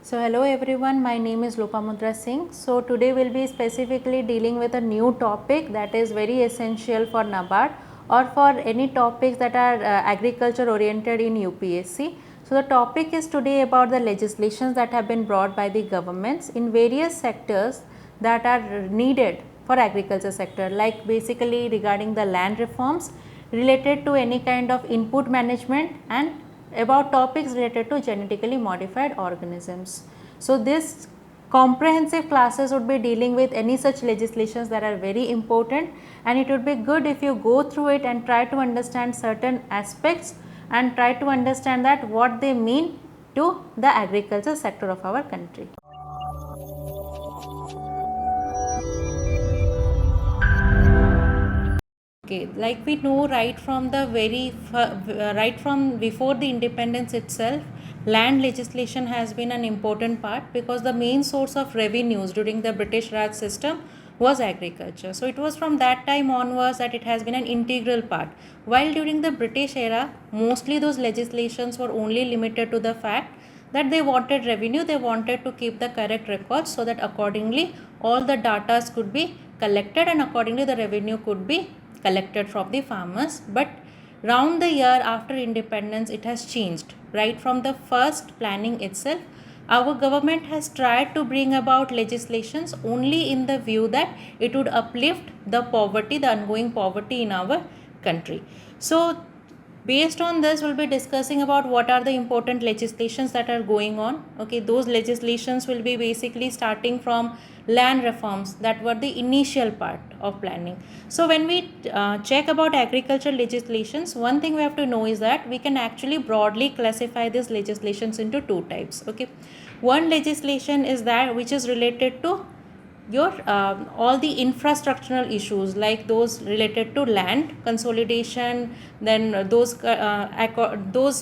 So hello everyone, my name is Lopamudra Singh. So today we'll be specifically dealing with a new topic that is very essential for NABARD or for any topics that are agriculture oriented in UPSC. So the topic is today about the legislations that have been brought by the governments in various sectors that are needed for agriculture sector, like basically regarding the land reforms related to any kind of input management and about topics related to genetically modified organisms. So this comprehensive classes would be dealing with any such legislations that are very important, and it would be good if you go through it and try to understand certain aspects and try to understand that what they mean to the agriculture sector of our country. Okay, like we know right from the right from before the independence itself, land legislation has been an important part because the main source of revenues during the British Raj system was agriculture. So it was from that time onwards that it has been an integral part. While during the British era, mostly those legislations were only limited to the fact that they wanted revenue, they wanted to keep the correct records so that accordingly all the data could be collected and accordingly the revenue could be collected from the farmers. But round the year after independence it has changed. Right from the first planning itself, our government has tried to bring about legislations only in the view that it would uplift the poverty, the ongoing poverty in our country. So based on this, we'll be discussing about what are the important legislations that are going on. Okay, those legislations will be basically starting from land reforms that were the initial part of planning. So when we check about agriculture legislations, one thing we have to know is that we can actually broadly classify these legislations into two types. Okay, one legislation is that which is related to your all the infrastructural issues, like those related to land consolidation, then those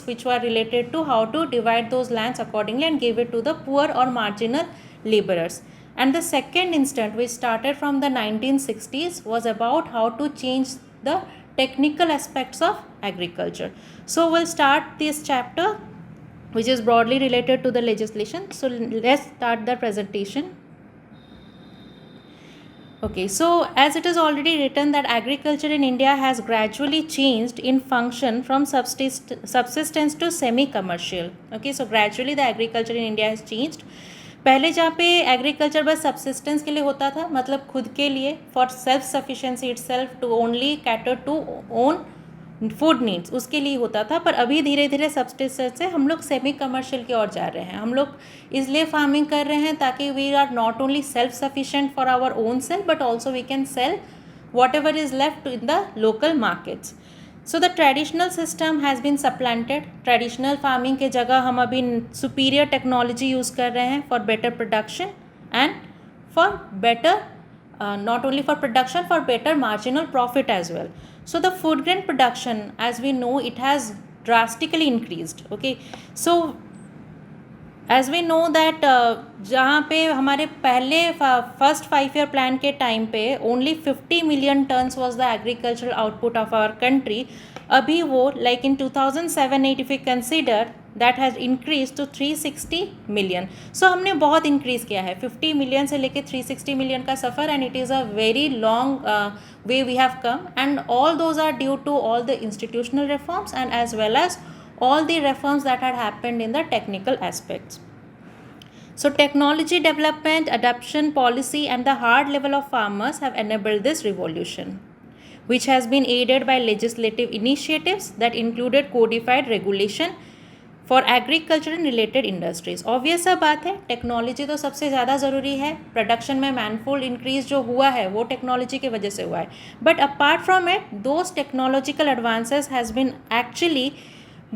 which were related to how to divide those lands accordingly and give it to the poor or marginal laborers. And the second instant, which started from the 1960s, was about how to change the technical aspects of agriculture. So we'll start this chapter which is broadly related to the legislation. So let's start the presentation. Okay, so as it is already written that agriculture in India has gradually changed in function from subsistence to semi-commercial. Okay, so gradually the agriculture in India has changed. पहले जहाँ पे agriculture बस subsistence के लिए होता था, मतलब खुद के लिए, for self sufficiency itself, to only cater to own food needs, उसके लिए होता था. पर अभी धीरे धीरे सब्सिस्टेंस से हम लोग सेमी कमर्शियल की ओर जा रहे हैं. हम लोग इसलिए फार्मिंग कर रहे हैं ताकि we are not only self sufficient for our own sale but also we can sell whatever is left in the local markets. So the traditional system has been supplanted. Traditional farming के जगह हम अभी superior technology use कर रहे हैं for better production and for better not only for production, for better marginal profit as well. So the food grain production, as we know, it has drastically increased. Okay, so as we know that जहाँ पे हमारे पहले first 5 year plan के time पे only 50 million tons was the agricultural output of our country. अभी वो like in 2007-8 if we consider that has increased to 360 million. So हमने बहुत increase किया है 50 million से लेके 360 million का सफ़र, and it is a very long way we have come, and all those are due to all the institutional reforms and as well as all the reforms that had happened in the technical aspects. So technology development, adoption policy and the hard level of farmers have enabled this revolution, which has been aided by legislative initiatives that included codified regulation for agriculture and related industries. Obvious सा बात है, technology तो सबसे ज़्यादा ज़रूरी है. Production में मैनफोल्ड increase जो हुआ है वो टेक्नोलॉजी की वजह से हुआ है. But apart from it, those technological advances has been actually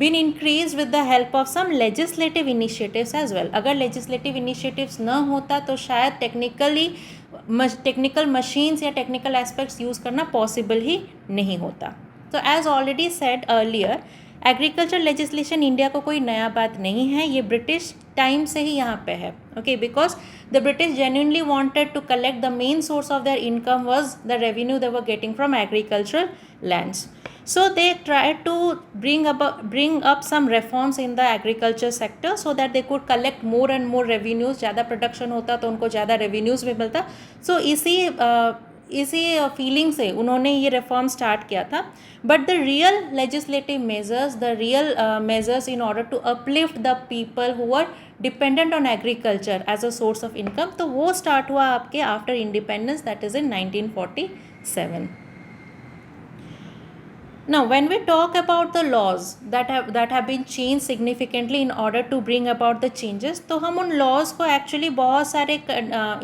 been increased with the help of some legislative initiatives as well. अगर legislative initiatives न होता तो शायद टेक्निकल मशीन्स या टेक्निकल एस्पेक्ट्स यूज़ करना पॉसिबल ही नहीं होता. तो as already said earlier, agriculture legislation India को कोई नया बात नहीं है, ये ब्रिटिश टाइम से ही यहाँ पे है. Okay, because the British genuinely wanted to collect the main source of their income was the revenue they were getting from agricultural lands. So they tried to bring up some reforms in the agriculture sector so that they could collect more and more revenues. ज़्यादा production होता तो उनको ज़्यादा revenues भी मिलता. So इसी feeling से उन्होंने ये रिफॉर्म स्टार्ट किया था. But the real legislative measures, the real measures in order to uplift the people who are dependent on agriculture as a source of income, तो वो स्टार्ट हुआ आपके after independence, that is in 1947. Now, when we talk about the laws that have been changed significantly in order to bring about the changes, तो हम उन laws को actually बहुत सारे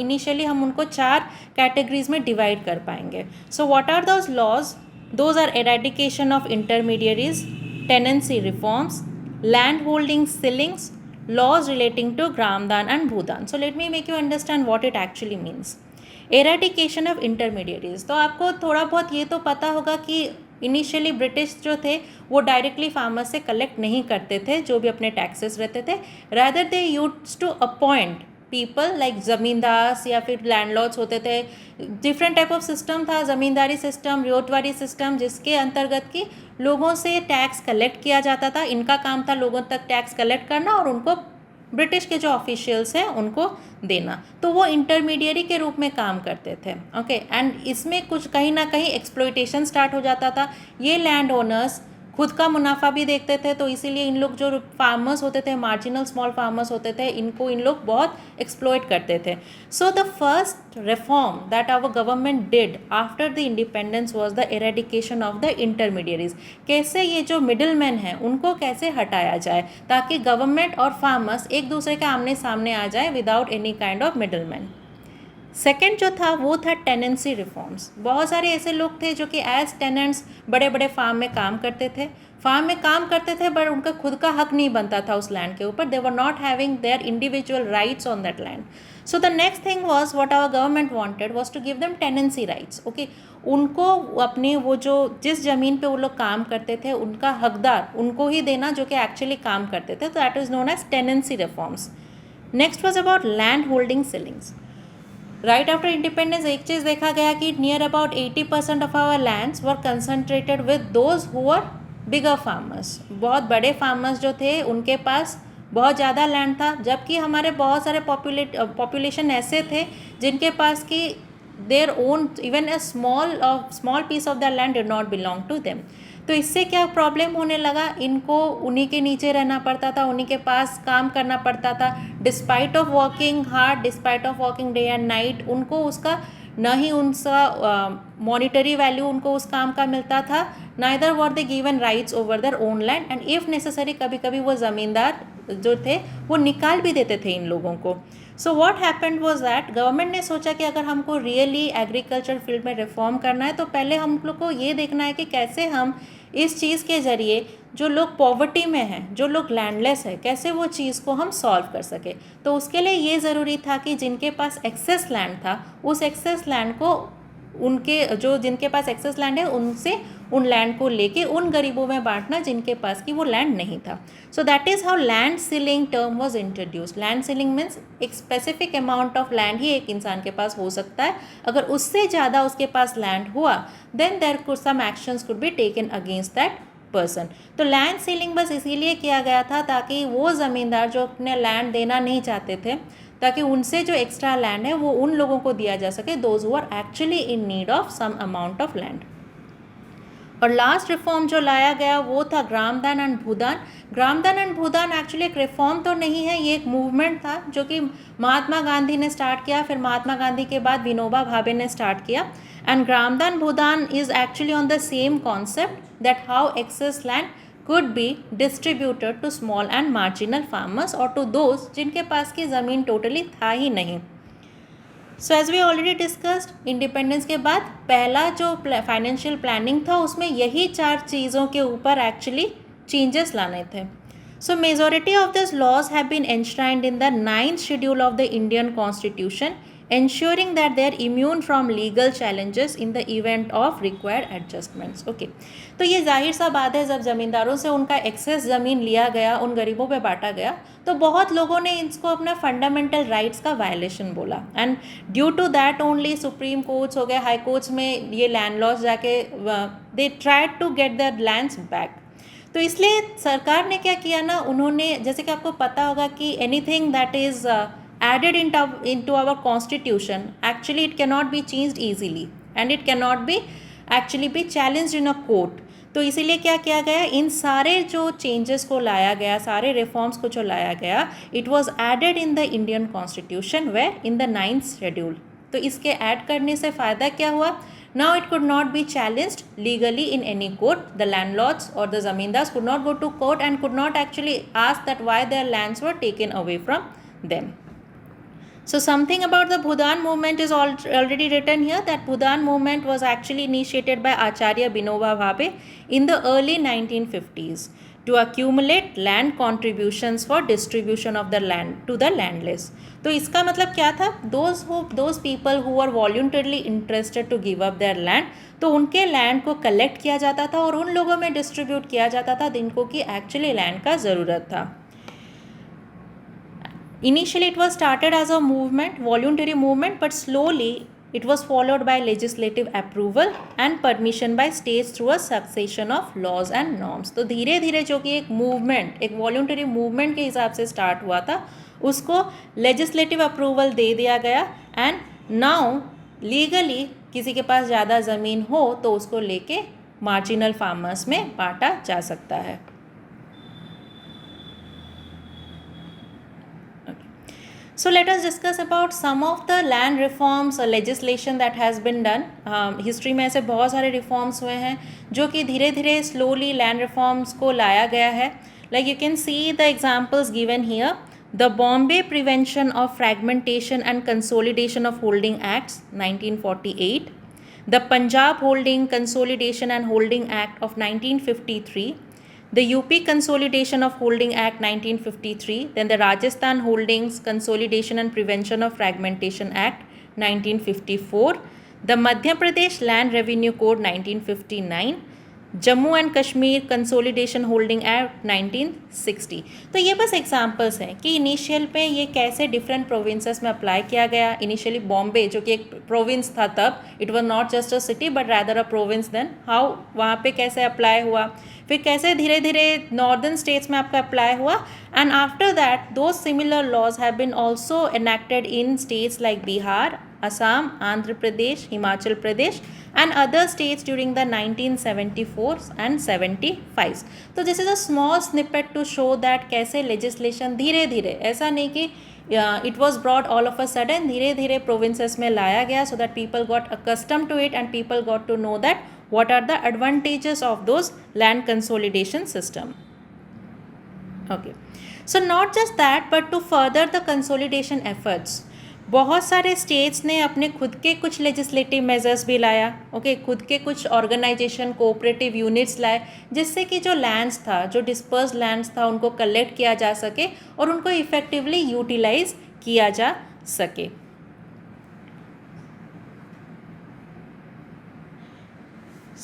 initially हम उनको 4 categories में divide कर पाएंगे. So what are those laws? Those are eradication of intermediaries, tenancy reforms, land holding ceilings, laws relating to Gramdan and Bhudan. So let me make you understand what it actually means. Eradication of intermediaries, तो आपको थोड़ा बहुत ये तो पता होगा कि initially British जो थे वो डायरेक्टली फार्मर्स से कलेक्ट नहीं करते थे जो भी अपने टैक्सेस रहते थे. Rather they used to appoint people like zamindar या फिर लैंडलॉर्ड्स होते थे. डिफरेंट टाइप ऑफ सिस्टम था, ज़मींदारी सिस्टम, रियोटवारी सिस्टम, जिसके अंतर्गत कि लोगों से टैक्स कलेक्ट किया जाता था. इनका काम था लोगों तक टैक्स कलेक्ट करना और उनको ब्रिटिश के जो ऑफिशियल्स हैं उनको देना. तो वो इंटरमीडियरी के रूप में काम करते थे. ओके, एंड इसमें कुछ कहीं ना कहीं एक्सप्लॉइटेशन स्टार्ट हो जाता था. ये लैंड ओनर्स खुद का मुनाफा भी देखते थे, तो इसीलिए इन लोग जो फार्मर्स होते थे, मार्जिनल स्मॉल फार्मर्स होते थे, इनको इन लोग बहुत एक्सप्लॉइट करते थे. So the first reform that our government did after the independence was the eradication of the intermediaries. कैसे ये जो मिडिल मैन हैं उनको कैसे हटाया जाए ताकि गवर्नमेंट और फार्मर्स एक दूसरे के आमने सामने आ जाए without any kind of middle man. Second जो था वो था टेनेंसी रिफॉर्म्स. बहुत सारे ऐसे लोग थे जो कि एज टेनेंट्स बड़े बड़े फार्म में काम करते थे. बट उनका खुद का हक नहीं बनता था उस लैंड के ऊपर. They were not having their individual rights on that land. So the next thing was what our government wanted was to give them tenancy rights. Okay, उनको अपने वो जो जिस ज़मीन पे वो लोग काम करते थे उनका हकदार उनको ही देना जो कि एक्चुअली काम करते थे. तो that is known as tenancy reforms. Next was about land holding ceilings. Right after independence एक चीज़ देखा गया कि near about 80% of our lands were concentrated with those who are bigger farmers. बहुत बड़े फार्मर्स जो थे उनके पास बहुत ज़्यादा लैंड था, जबकि हमारे बहुत सारे पॉपुलेशन ऐसे थे जिनके पास कि their own even a small piece of the land did not belong to them. तो इससे क्या प्रॉब्लम होने लगा, इनको उन्हीं के नीचे रहना पड़ता था, उन्हीं के पास काम करना पड़ता था. Despite of working hard, despite of working day and night, उनको उसका न ही उनका मॉनिटरी वैल्यू उनको उस काम का मिलता था. Neither were they given rights over there own land, and if necessary कभी कभी वो ज़मींदार जो थे वो निकाल भी देते थे इन लोगों को. So what happened was that government ने सोचा कि अगर हमको रियली एग्रीकल्चर फील्ड में रिफॉर्म करना है तो पहले हम लोग को ये देखना है कि कैसे हम इस चीज़ के ज़रिए जो लोग पॉवर्टी में हैं, जो लोग लैंडलेस है, कैसे वो चीज़ को हम सॉल्व कर सके. तो उसके लिए ये ज़रूरी था कि जिनके पास एक्सेस लैंड था उस एक्सेस लैंड को जिनके पास एक्सेस लैंड है उनसे उन लैंड को लेके उन गरीबों में बांटना जिनके पास की वो लैंड नहीं था. So that is how land ceiling term was introduced. Land ceiling means एक स्पेसिफिक अमाउंट ऑफ लैंड ही एक इंसान के पास हो सकता है. अगर उससे ज़्यादा उसके पास लैंड हुआ then there could some actions could be taken against that person. तो लैंड सीलिंग बस इसीलिए किया गया था ताकि वो ज़मींदार जो अपने लैंड देना नहीं चाहते थे, ताकि उनसे जो एक्स्ट्रा लैंड है वो उन लोगों को दिया जा सके, those who are actually in need of some amount of land. और लास्ट रिफॉर्म जो लाया गया वो था Gramdan and Bhoodan. Gramdan and Bhoodan actually एक रिफॉर्म तो नहीं है, ये एक मूवमेंट था जो कि महात्मा गांधी ने स्टार्ट किया. फिर महात्मा गांधी के बाद विनोबा भावे ने स्टार्ट किया. And Gramdan Bhoodan is actually on the same concept that how excess land could be distributed to small and marginal farmers or to those जिनके पास की ज़मीन टोटली था ही नहीं. So as we already discussed, independence के बाद पहला जो फाइनेंशियल प्लानिंग था उसमें यही 4 चीज़ों के ऊपर एक्चुअली चेंजेस लाने थे. So majority of this laws have been enshrined in the 9th schedule of the Indian constitution. ensuring that they are immune from legal challenges in the event of required adjustments. Okay, तो ये जाहिर सा बात है, जब ज़मींदारों से उनका access ज़मीन लिया गया, उन गरीबों पे बांटा गया, तो बहुत लोगों ने इसको अपना फंडामेंटल राइट्स का वायलेशन बोला, and due to that only supreme courts हो गए, हाई कोर्ट्स में ये लैंड लॉज जाके they tried to get their lands back. तो इसलिए सरकार ने क्या किया ना, उन्होंने, जैसे कि आपको पता होगा कि anything that is added into our constitution, actually it cannot be changed easily and it cannot be actually be challenged in a court. तो इसीलिए क्या किया गया, इन सारे जो चेंजेस को लाया गया, सारे रिफॉर्म्स को जो लाया गया, it was added in the Indian constitution where in the 9th schedule. तो इसके ऐड करने से फ़ायदा क्या हुआ, now it could not be challenged legally in any court. The landlords or the zamindars could not go to court and could not actually ask that why their lands were taken away from them. So something about the Bhudan movement is already written here, that Bhudan movement was actually initiated by Acharya Binoba Bhave in the early 1950s to accumulate land contributions for distribution of the land to the landless. तो इसका मतलब क्या था, those people who were voluntarily interested to give up their land, तो उनके land को collect किया जाता था और उन लोगों में डिस्ट्रीब्यूट किया जाता था जिनको कि एक्चुअली लैंड का ज़रूरत था. Initially it was started as a movement, voluntary movement, but slowly it was followed by legislative approval and permission by states through a succession of laws and norms. तो धीरे धीरे जो कि एक मूवमेंट, एक वॉल्यूंटरी मूवमेंट के हिसाब से स्टार्ट हुआ था, उसको लेजिस्लेटिव अप्रूवल दे दिया गया, एंड नाउ लीगली किसी के पास ज़्यादा ज़मीन हो तो उसको लेके मार्जिनल फार्मर्स में बांटा जा सकता है. So let us discuss about some of the land reforms or legislation that has been done. History में ऐसे बहुत सारे रिफॉर्म्स हुए हैं जो कि धीरे धीरे स्लोली लैंड रिफॉर्म्स को लाया गया है. Like you can see the examples given here. The Bombay prevention of fragmentation and consolidation of holding acts 1948, the Punjab holding consolidation and holding act of 1953, the UP Consolidation of Holding Act 1953, then the Rajasthan Holdings Consolidation and Prevention of Fragmentation Act 1954, the Madhya Pradesh Land Revenue Code 1959, Jammu and Kashmir consolidation holding act 1960. तो ये बस examples हैं कि initial पे ये कैसे different provinces में apply किया गया. इनिशियली बॉम्बे जो कि एक प्रोविंस था तब, it was not just a city but rather a province, then how वहाँ पे कैसे अप्लाई हुआ, फिर कैसे धीरे धीरे नॉर्दर्न स्टेट्स में आपका अप्लाई हुआ, and after that though similar laws have been also enacted in states like Bihar, Assam, Andhra Pradesh, Himachal Pradesh and other states during the 1974s and 75s. तो this is a small snippet to show that कैसे legislation धीरे धीरे, ऐसा नहीं कि it was brought all of a sudden, धीरे धीरे provinces में लाया गया so that people got accustomed to it and people got to know that what are the advantages of those land consolidation system. Okay, so not just that but to further the consolidation efforts, बहुत सारे states ने अपने खुद के कुछ legislative measures भी लाया. Okay, खुद के कुछ ऑर्गेनाइजेशन कोऑपरेटिव यूनिट्स लाए जिससे कि जो लैंड्स था, जो डिस्पर्स लैंड्स था, उनको कलेक्ट किया जा सके और उनको इफेक्टिवली यूटिलाइज किया जा सके.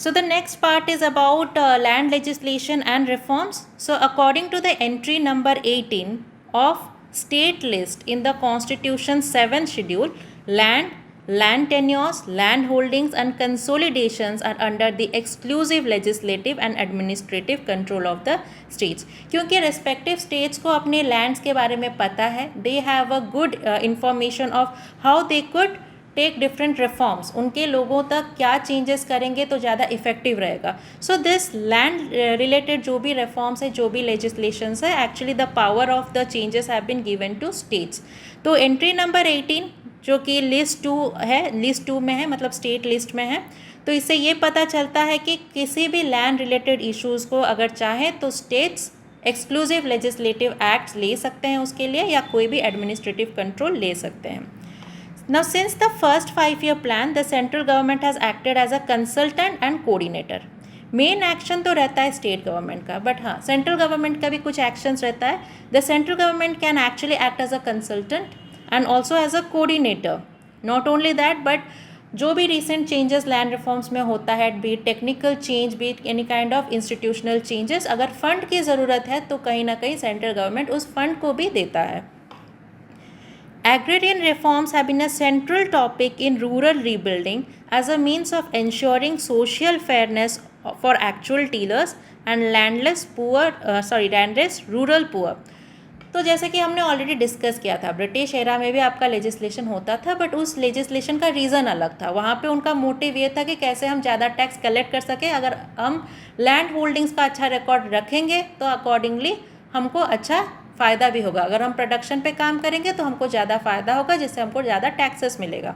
So the next part is about land legislation and reforms. So according to the entry number 18 of state list in the Constitution's 7th schedule, land tenures, land holdings and consolidations are under the exclusive legislative and administrative control of the states. क्योंकि respective states को अपने lands के बारे में पता है, they have a good information of how they could take different reforms, उनके लोगों तक क्या चेंजेस करेंगे तो ज़्यादा इफेक्टिव रहेगा. सो दिस लैंड रिलेटेड जो भी रिफॉर्म्स है, जो भी लेजिस्लेशंस है, actually the power of the changes have been given to states. तो एंट्री नंबर 18 जो कि लिस्ट 2 है, लिस्ट 2 में है, मतलब स्टेट लिस्ट में है. तो इससे ये पता चलता है कि किसी भी लैंड रिलेटेड इश्यूज़ को अगर चाहें तो स्टेट्स एक्सक्लूसिव लेजिस्लेटिव एक्ट्स ले सकते हैं उसके लिए, या कोई भी एडमिनिस्ट्रेटिव कंट्रोल ले सकते हैं. Now, since the first 5-year plan, the central government has acted as a consultant and coordinator. Main action तो रहता है स्टेट गवर्नमेंट का, बट हाँ, सेंट्रल गवर्नमेंट का भी कुछ एक्शंस रहता है. The central government can actually act as a consultant and also as a coordinator. Not only that but जो भी रिसेंट चेंजेस लैंड रिफॉर्म्स में होता है, be technical change, be any kind of institutional changes, अगर fund की ज़रूरत है तो कहीं ना कहीं सेंट्रल गवर्नमेंट उस फंड को भी देता है. Agrarian reforms have been a central topic in rural rebuilding as a means of ensuring social fairness for actual tillers and landless rural poor. तो जैसे कि हमने ऑलरेडी डिस्कस किया था, ब्रिटिश एरा में भी आपका लेजिस्लेशन होता था, बट उस लेजिस्लेशन का रीज़न अलग था. वहाँ पे उनका मोटिव ये था कि कैसे हम ज़्यादा टैक्स कलेक्ट कर सकें. अगर हम लैंड होल्डिंग्स का अच्छा रिकॉर्ड रखेंगे तो अकॉर्डिंगली हमको अच्छा फ़ायदा भी होगा. अगर हम प्रोडक्शन पे काम करेंगे तो हमको ज़्यादा फ़ायदा होगा, जिससे हमको ज़्यादा टैक्सेस मिलेगा.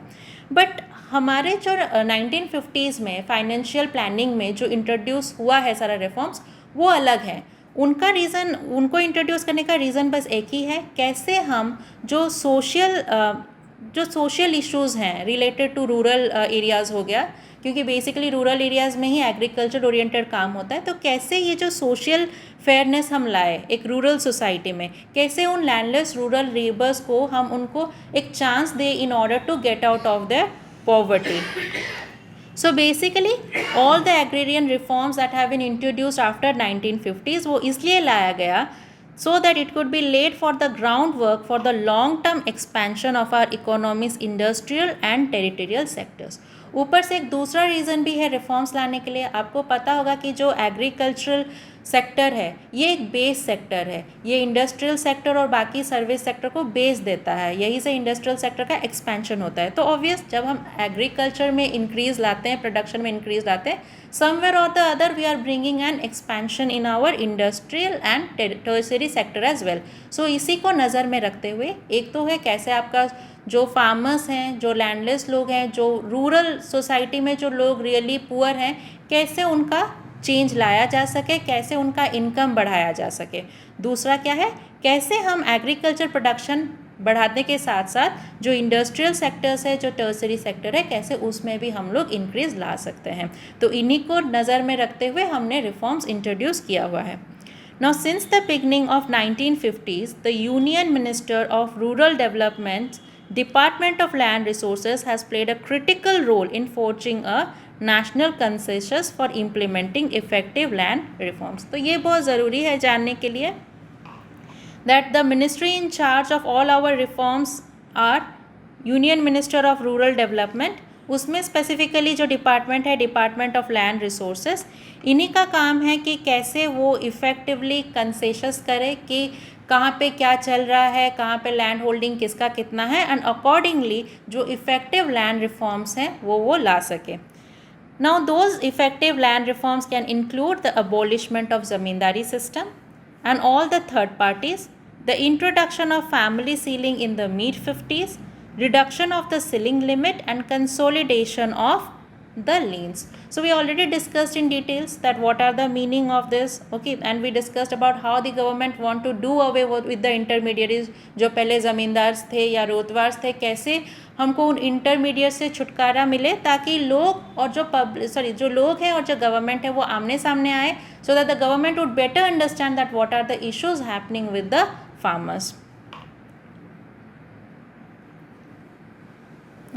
बट हमारे जो 1950s में फाइनेंशियल प्लानिंग में जो इंट्रोड्यूस हुआ है सारा रिफॉर्म्स, वो अलग है. उनका रीज़न, उनको इंट्रोड्यूस करने का रीज़न बस एक ही है, कैसे हम जो सोशल इश्यूज़ हैं रिलेटेड टू रूरल एरियाज़ हो गया, क्योंकि बेसिकली रूरल एरियाज़ में ही एग्रीकल्चर ओरिएंटेड काम होता है. तो कैसे ये जो सोशल फेयरनेस हम लाए एक रूरल सोसाइटी में, कैसे उन लैंडलेस रूरल लेबर्स को हम उनको एक चांस दे in order to get out of their poverty. So basically all the agrarian reforms that have been introduced after 1950s वो इसलिए लाया गया so that it could be laid for the groundwork for the long term expansion of our economy's industrial and territorial sectors. ऊपर से एक दूसरा reason भी है रिफॉर्म्स लाने के लिए. आपको पता होगा कि जो एग्रीकल्चरल सेक्टर है ये एक बेस सेक्टर है, ये इंडस्ट्रियल सेक्टर और बाकी सर्विस सेक्टर को बेस देता है, यहीं से इंडस्ट्रियल सेक्टर का एक्सपेंशन होता है. तो ऑब्वियस जब हम एग्रीकल्चर में इंक्रीज़ लाते हैं, प्रोडक्शन में इंक्रीज़ लाते हैं, समवेयर और the other we are bringing an expansion in our industrial and tertiary sector as well. So इसी को नज़र में रखते हुए एक तो है कैसे आपका जो फार्मर्स हैं, जो लैंडलेस लोग हैं, जो रूरल सोसाइटी में जो लोग रियली पुअर हैं, कैसे उनका चेंज लाया जा सके, कैसे उनका इनकम बढ़ाया जा सके. दूसरा क्या है, कैसे हम एग्रीकल्चर प्रोडक्शन बढ़ाने के साथ साथ जो इंडस्ट्रियल सेक्टर्स है, जो टर्सरी सेक्टर है, कैसे उसमें भी हम लोग इंक्रीज़ ला सकते हैं. तो इन्हीं को नज़र में रखते हुए हमने रिफॉर्म्स इंट्रोड्यूस किया हुआ है. Now, since the beginning of 1950s, the Union Minister of Rural Development, Department of Land Resources has played a critical role in forging a national consensus for implementing effective land reforms. तो ये बहुत ज़रूरी है जानने के लिए that the ministry in charge of all our reforms are Union Minister of Rural Development. उसमें specifically जो डिपार्टमेंट है, डिपार्टमेंट ऑफ लैंड रिसोर्सेज, इन्हीं का काम है कि कैसे वो इफ़ेक्टिवली कंसेशस करे कि कहाँ पे क्या चल रहा है, कहाँ पे लैंड होल्डिंग किसका कितना है, एंड अकॉर्डिंगली जो इफ़ेक्टिव लैंड रिफॉर्म्स हैं वो ला सके. Now those effective land reforms can include the abolishment of ज़मींदारी system and all the third parties, the introduction of family ceiling in the mid 50s, reduction of the ceiling limit and consolidation of the liens. So we already discussed in details that what are the meaning of this, okay, and we discussed about how the government want to do away with the intermediaries. जो पहले ज़मींदार थे या रोतवार्स थे, कैसे हमको उन intermediate से छुटकारा मिले ताकि लोग और जो लोग हैं और जो गवर्नमेंट है वो आमने सामने आए, so that the government would better understand that what are the issues happening with the farmers.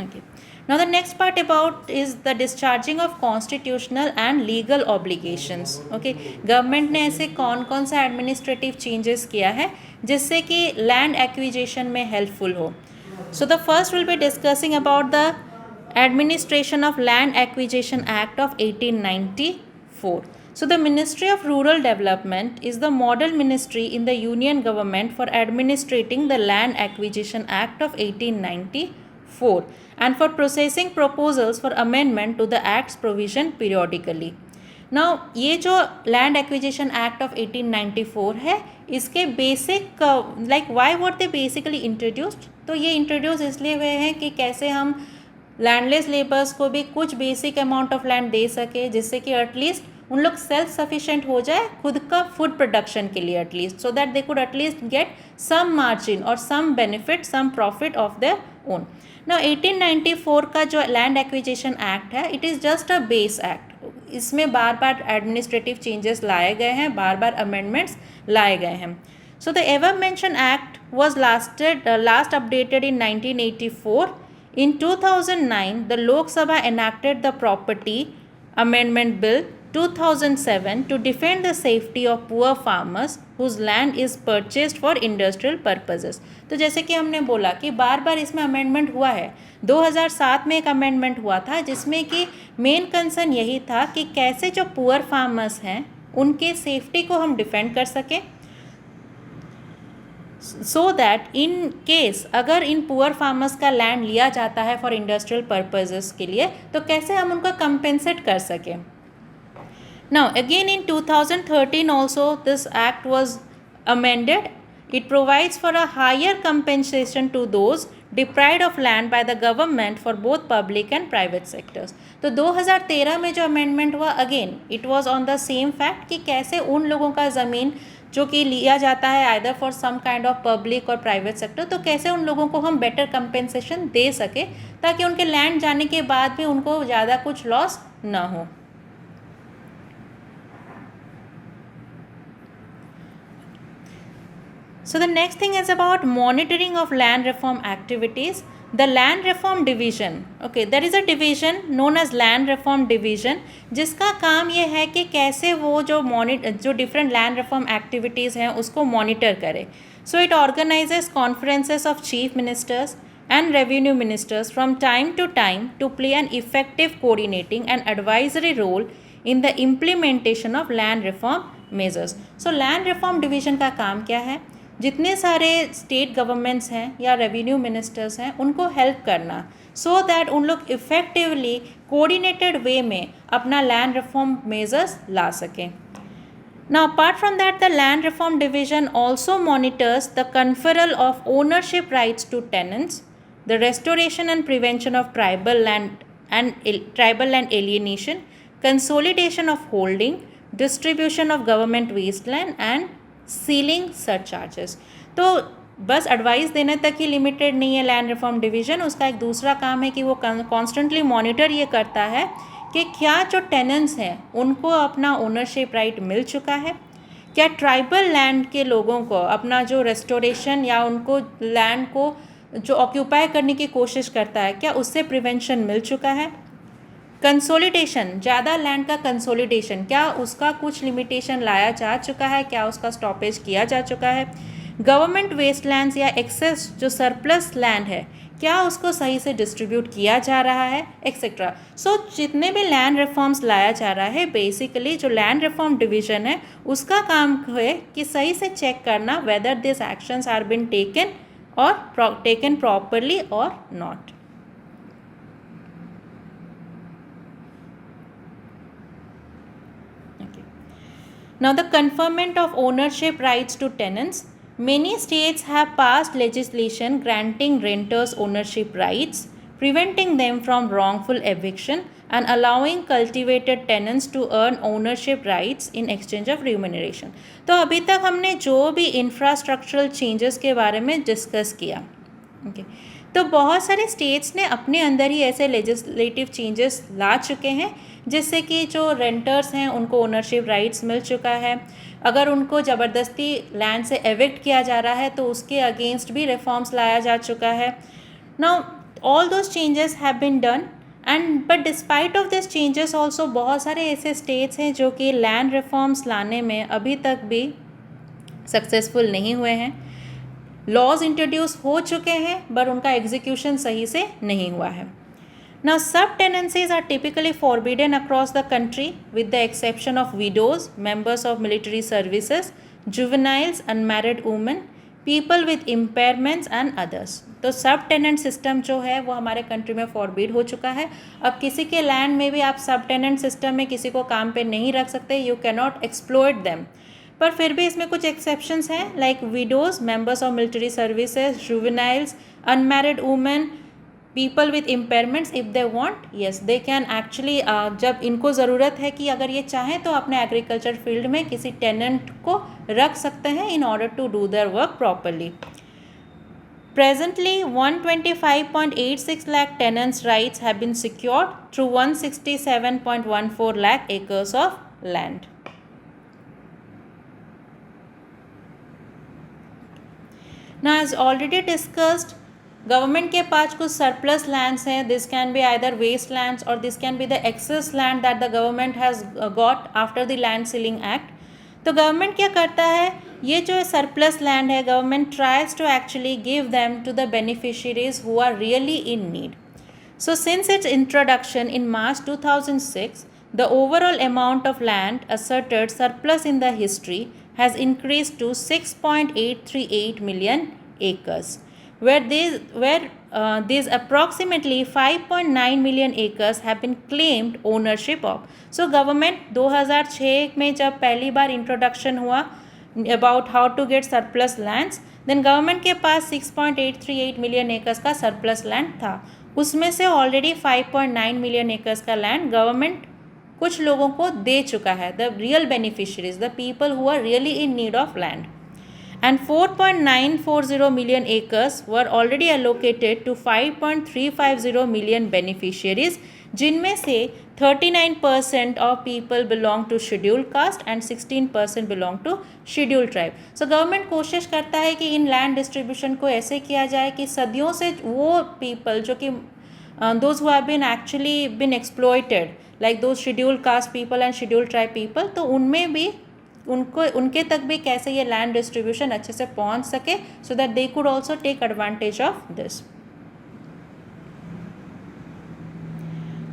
Okay. Now the next part about is the discharging of constitutional and legal obligations. Okay. Government ने ऐसे कौन कौन सा administrative changes किया है जिससे कि land acquisition में हेल्पफुल हो. So the first will be discussing about the Administration of Land Acquisition Act of 1894. So the Ministry of Rural Development is the model ministry in the Union government for administrating the Land Acquisition Act of 1894 and for processing proposals for amendment to the act's provision periodically. Now ये जो Land Acquisition Act of 1894 है, इसके basic like why were they basically introduced? तो ये introduce इसलिए हुए हैं कि कैसे हम लैंडलेस लेबर्स को भी कुछ बेसिक अमाउंट ऑफ लैंड दे सके, जिससे कि एटलीस्ट उन लोग सेल्फ सफिशिएंट हो जाए खुद का फूड प्रोडक्शन के लिए at least, so that they could at least get some margin और some benefit, some profit of their own. Now 1894 का जो लैंड एक्विजिशन एक्ट है, it is just a base act. इसमें बार बार एडमिनिस्ट्रेटिव चेंजेस लाए गए हैं, बार बार अमेंडमेंट्स लाए गए हैं. So the ever mention act was last updated in 1984 In 2009, the Lok Sabha enacted the Property Amendment Bill 2007 to defend the safety of poor farmers whose land is purchased for industrial purposes. तो जैसे कि हमने बोला कि बार बार इसमें amendment हुआ है. 2007 में एक अमेंडमेंट हुआ था जिसमें कि मेन कंसर्न यही था कि कैसे जो पुअर फार्मर्स हैं उनके सेफ्टी को हम डिफेंड कर सकें, सो दैट इन केस अगर इन पुअर फार्मर्स का लैंड लिया जाता है फॉर इंडस्ट्रियल पर्पजेस के लिए तो कैसे हम उनको कंपेंसेट कर सकें. Now again in 2013 also this act was amended. It provides for a higher compensation to those deprived of land by the government for both public and private sectors. तो 2013 में जो अमेंडमेंट हुआ again it was on the same fact कि कैसे उन लोगों का ज़मीन जो कि लिया जाता है either for some kind of public और प्राइवेट सेक्टर, तो कैसे उन लोगों को हम बेटर कंपेंसेशन दे सके ताकि उनके लैंड जाने के बाद भी उनको ज़्यादा कुछ लॉस ना हो. So the next thing is about monitoring of land reform activities. The Land Reform Division, okay, there is a division known as Land Reform Division जिसका काम ये है कि कैसे वो जो डिफरेंट लैंड रिफॉर्म एक्टिविटीज़ हैं उसको मॉनिटर करे. So it organises conferences of chief ministers and revenue ministers from time to time to play an effective coordinating and advisory role in the implementation of land reform measures. So land reform division का काम क्या है? जितने सारे state governments हैं या revenue ministers हैं उनको हेल्प करना सो दैट उन लोग इफ़ेक्टिवली कोऑर्डिनेटेड वे में अपना लैंड रिफॉर्म मेजर्स ला सकें. Now apart from that, the land reform division also monitors the conferral of ownership rights to tenants, the restoration and prevention of tribal land alienation, consolidation of holding, distribution of government wasteland and ceiling surcharges. तो बस advice देने तक ही limited नहीं है land reform division. उसका एक दूसरा काम है कि वो कॉन्स्टेंटली मॉनिटर ये करता है कि क्या जो टेनेंट्स हैं उनको अपना ओनरशिप राइट मिल चुका है, क्या ट्राइबल लैंड के लोगों को अपना जो रेस्टोरेशन या उनको लैंड को जो ऑक्यूपाई करने की कोशिश करता है क्या उससे प्रिवेंशन मिल चुका है. कंसोलिडेशन, ज़्यादा लैंड का कंसोलिडेशन, क्या उसका कुछ लिमिटेशन लाया जा चुका है, क्या उसका स्टॉपेज किया जा चुका है. गवर्नमेंट वेस्ट लैंड्स या एक्सेस जो सरप्लस लैंड है क्या उसको सही से डिस्ट्रीब्यूट किया जा रहा है, एक्सेट्रा. सो जितने भी लैंड रिफॉर्म्स लाया जा रहा है बेसिकली जो लैंड रिफॉर्म डिवीज़न है उसका काम है कि सही से चेक करना whether this actions are been taken और टेकन प्रॉपरली और not. Now the conferment of ownership rights to tenants. Many states have passed legislation granting renters ownership rights, preventing them from wrongful eviction and allowing cultivated tenants to earn ownership rights in exchange of remuneration. तो अभी तक हमने जो भी infrastructural changes के बारे में discuss किया, ओके, तो बहुत सारे स्टेट्स ने अपने अंदर ही ऐसे लेजिस्लेटिव चेंजेस ला चुके हैं जिससे कि जो रेंटर्स हैं उनको ओनरशिप राइट्स मिल चुका है. अगर उनको ज़बरदस्ती लैंड से एविक्ट किया जा रहा है तो उसके अगेंस्ट भी रिफॉर्म्स लाया जा चुका है. Now all those changes have been done and but despite of this changes also बहुत सारे ऐसे स्टेट्स हैं जो कि लैंड रिफॉर्म्स लाने में अभी तक भी सक्सेसफुल नहीं हुए हैं. लॉज इंट्रोड्यूस हो चुके हैं बट उनका एग्जीक्यूशन सही से नहीं हुआ है. Now subtenancies are typically forbidden across the country with the exception of widows, members of military services, juveniles, unmarried women, people with impairments and others. तो सब टेनेंट सिस्टम जो है वो हमारे कंट्री में फॉरबिड हो चुका है. अब किसी के लैंड में भी आप सब टेनेंट सिस्टम में किसी को काम पे नहीं रख सकते, you can not exploit them. पर फिर भी इसमें कुछ एक्सेप्शंस हैं like widows, members of military services, juveniles, unmarried women, people with impairments. If they want, yes they can actually, जब इनको ज़रूरत है कि अगर ये चाहें तो अपने एग्रीकल्चर फील्ड में किसी टेनेंट को रख सकते हैं in order to do their work properly. Presently, 125.86 lakh tenants' rights have been secured through 167.14 lakh acres of land. Now, as already discussed, government के पास कुछ सरप्लस लैंड्स हैं, this can be either waste lands और this can be the excess land that the government has got after the land ceiling act. तो government क्या करता है, ये जो सरप्लस लैंड है government tries to actually give them to the beneficiaries who are really in need. So since its introduction in March 2006, the overall amount of land asserted surplus in the history has increased to 6.838 million acres, where these approximately 5.9 million acres have been claimed ownership of. So government 2006 में जब पहली बार introduction हुआ about how to get surplus lands, then government के पास 6.838 million acres का surplus land था. उसमें से already 5.9 million acres का लैंड गवर्नमेंट कुछ लोगों को दे चुका है, the real beneficiaries, the people who are really in need of land. And 4.940 million acres were already allocated to 5.350 million beneficiaries, जिनमें से 39% of people belong to scheduled caste and 16% belong to scheduled tribe. So government कोशिश करता है कि इन land distribution को ऐसे किया जाए कि सदियों से वो पीपल जो कि those who have been actually been exploited like those scheduled caste people and scheduled tribe people, तो उनमें भी उनके तक भी कैसे ये लैंड डिस्ट्रीब्यूशन अच्छे से पहुंच सके, so that they could also take advantage of this.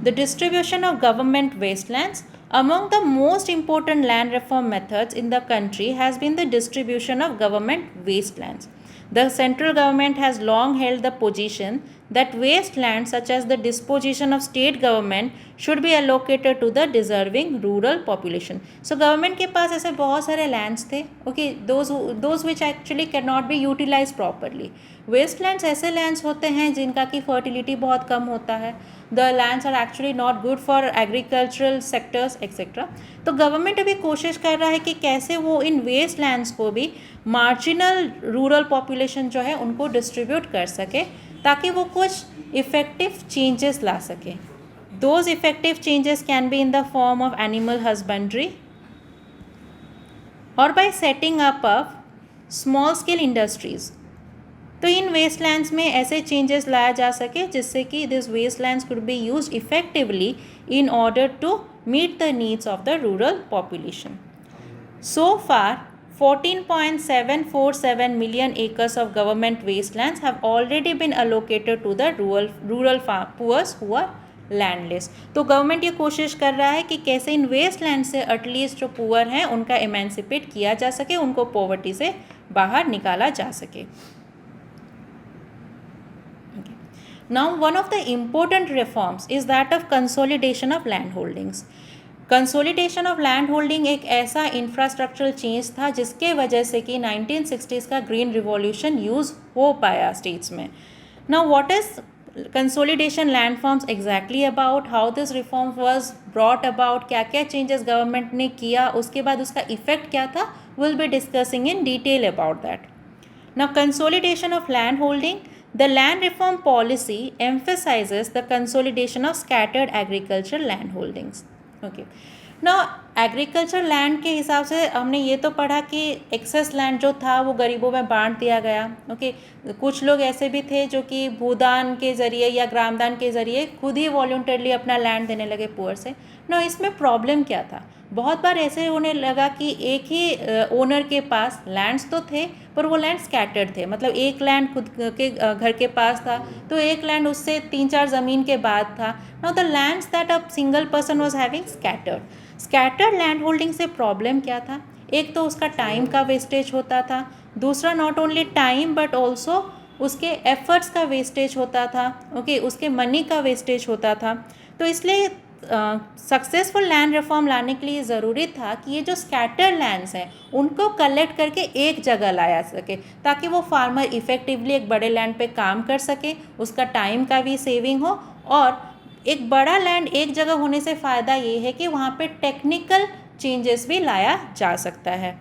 The distribution of government wastelands. Among the most important land reform methods in the country has been the distribution of government wastelands. The central government has long held the position that wastelands such as the disposition of state government should be allocated to the deserving rural population. So government के पास ऐसे बहुत सारे lands थे, okay, those which actually cannot be utilized properly. Wastelands ऐसे lands होते हैं जिनका की fertility बहुत कम होता है, the lands are actually not good for agricultural sectors etc. तो गवर्नमेंट अभी कोशिश कर रहा है कि कैसे वो इन वेस्ट लैंड्स को भी मार्जिनल रूरल पॉपुलेशन जो है उनको डिस्ट्रीब्यूट कर सके, ताकि वो कुछ इफ़ेक्टिव चेंजेस ला सके. Those effective changes can be in the form of animal husbandry और by setting up of small scale industries. तो इन वेस्टलैंड्स में ऐसे चेंजेस लाया जा सके जिससे कि this wastelands could be used effectively in order to meet the needs of the rural population. So far 14.747 million acres of government wastelands have already been allocated to the rural puars who are landless. तो government ये कोशिश कर रहा है कि कैसे इन waste land से at least जो पुअर हैं उनका एमेंसिपेट किया जा सके, उनको पॉवर्टी से बाहर निकाला जा सके. Now, one of the important reforms is that of consolidation of land holdings. Consolidation of land holding एक ऐसा इंफ्रास्ट्रक्चरल चेंज था जिसके वजह से कि 1960s का ग्रीन रिवॉल्यूशन यूज़ हो पाया स्टेट्स में. Now what is consolidation land forms exactly about, how this reform was brought about, क्या क्या चेंजेस गवर्नमेंट ने किया, उसके बाद उसका इफेक्ट क्या था, will be discussing in detail about that. Now consolidation of land holding. The land reform policy emphasizes the consolidation of scattered agricultural land holdings. Okay. Now agriculture land के हिसाब से हमने ये तो पढ़ा कि एक्सेस लैंड जो था वो गरीबों में बांट दिया गया. ओके, कुछ लोग ऐसे भी थे जो कि भूदान के ज़रिए या ग्रामदान के ज़रिए खुद ही वॉलंटरली अपना लैंड देने लगे पुअर से. ना इसमें प्रॉब्लम क्या था, बहुत बार ऐसे होने लगा कि एक ही ओनर के पास लैंड्स तो थे पर वो लैंड स्कैटर्ड थे. मतलब एक लैंड खुद के घर के पास था तो एक लैंड उससे 3-4 ज़मीन के बाद था. Now the lands that a single person was having scattered land holding से प्रॉब्लम क्या था, एक तो उसका टाइम का वेस्टेज होता था, दूसरा not only time but also उसके एफर्ट्स का वेस्टेज होता था. ओके, उसके मनी का वेस्टेज होता था. तो इसलिए सक्सेसफुल लैंड रिफॉर्म लाने के लिए ज़रूरी था कि ये जो स्कैटर्ड लैंड्स हैं उनको कलेक्ट करके एक जगह लाया सके, ताकि वो फार्मर इफ़ेक्टिवली एक बड़े लैंड पे काम कर सके, उसका टाइम का भी सेविंग हो. और एक बड़ा लैंड एक जगह होने से फ़ायदा ये है कि वहाँ पे टेक्निकल चेंजेस भी लाया जा सकता है.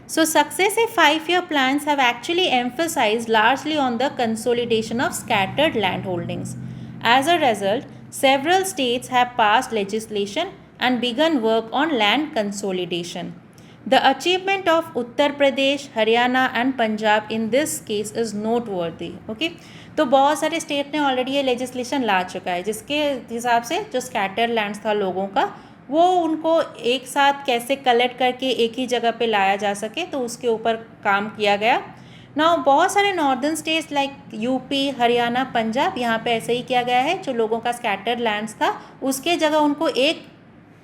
So successive 5-year plans have actually emphasized largely on the consolidation of scattered land holdings. As a result, several states have passed legislation and begun work on land consolidation. The achievement of Uttar Pradesh, Haryana and Punjab in this case is noteworthy. Okay, तो बहुत सारे state ने already ये legislation ला चुका है जिसके हिसाब से जो स्कैटर लैंड्स था लोगों का वो उनको एक साथ कैसे कलेक्ट करके एक ही जगह पे लाया जा सके, तो उसके ऊपर काम किया गया. ना बहुत सारे northern states like UP, Haryana, Punjab, यहाँ पे ऐसे ही किया गया है. जो लोगों का स्कैटर लैंड्स था उसके जगह उनको एक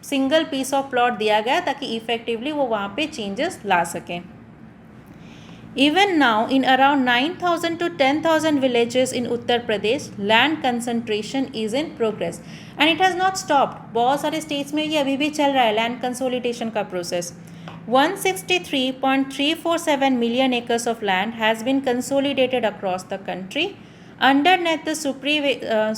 सिंगल पीस ऑफ प्लॉट दिया गया ताकि इफेक्टिवली वो वहाँ पे चेंजेस ला सकें. Even now, in around 9,000 to 10,000 villages in Uttar Pradesh, land concentration is in progress. And it has not stopped. बहुत सारे states में ये अभी भी चल रहा है land consolidation का process. 163.347 million acres of land has been consolidated across the country underneath the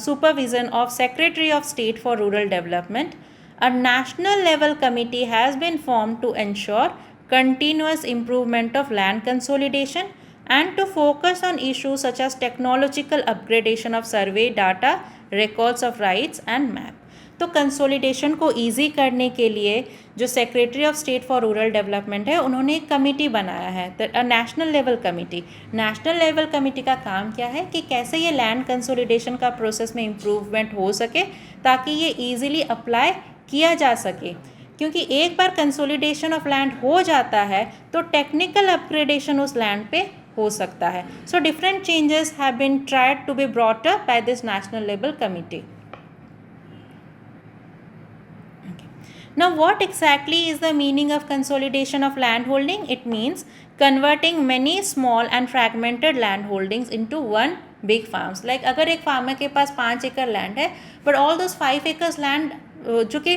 supervision of Secretary of State for Rural Development. A national level committee has been formed to ensure continuous improvement of land consolidation and to focus on issues such as technological upgradation of survey data, records of rights and map. तो consolidation को easy करने के लिए जो secretary of state for rural development है उन्होंने एक committee बनाया है, national level committee. National level committee का काम क्या है कि कैसे ये लैंड कंसोलिडेशन का प्रोसेस में इम्प्रूवमेंट हो सके ताकि ये ईजिली अप्लाई किया जा सके. क्योंकि एक बार कंसोलिडेशन ऑफ लैंड हो जाता है तो टेक्निकल अपग्रेडेशन उस लैंड पे हो सकता है. So different changes have been tried to be brought up by this national level committee. Now what exactly is the meaning of consolidation of land holding? It means converting many small and fragmented land holdings into one big farms. Like अगर एक farmer के पास 5 एकड़ land है but all those 5 acres land जो कि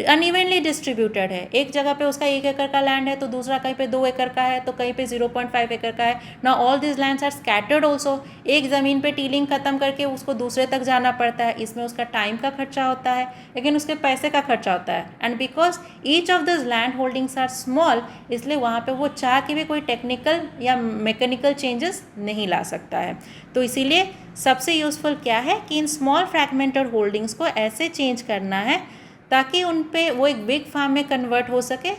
unevenly distributed है, एक जगह पे उसका 1 एकड़ का लैंड है तो दूसरा कहीं पे 2 एकड़ का है तो कहीं पे 0.5 एकड़ का है. ना all this lands are scattered also. एक ज़मीन पे टीलिंग ख़त्म करके उसको दूसरे तक जाना पड़ता है. इसमें उसका टाइम का खर्चा होता है लेकिन उसके पैसे का खर्चा होता है. And because each of this land holdings are small इसलिए वहाँ पर वो चाह के भी कोई टेक्निकल या मैकेनिकल चेंजेस नहीं ला सकता है. तो इसीलिए सबसे यूज़फुल क्या है कि इन स्मॉल फ्रैगमेंटेड होल्डिंग्स को ऐसे चेंज करना है ताकि उन पे वो एक बिग फार्म में कन्वर्ट हो सके.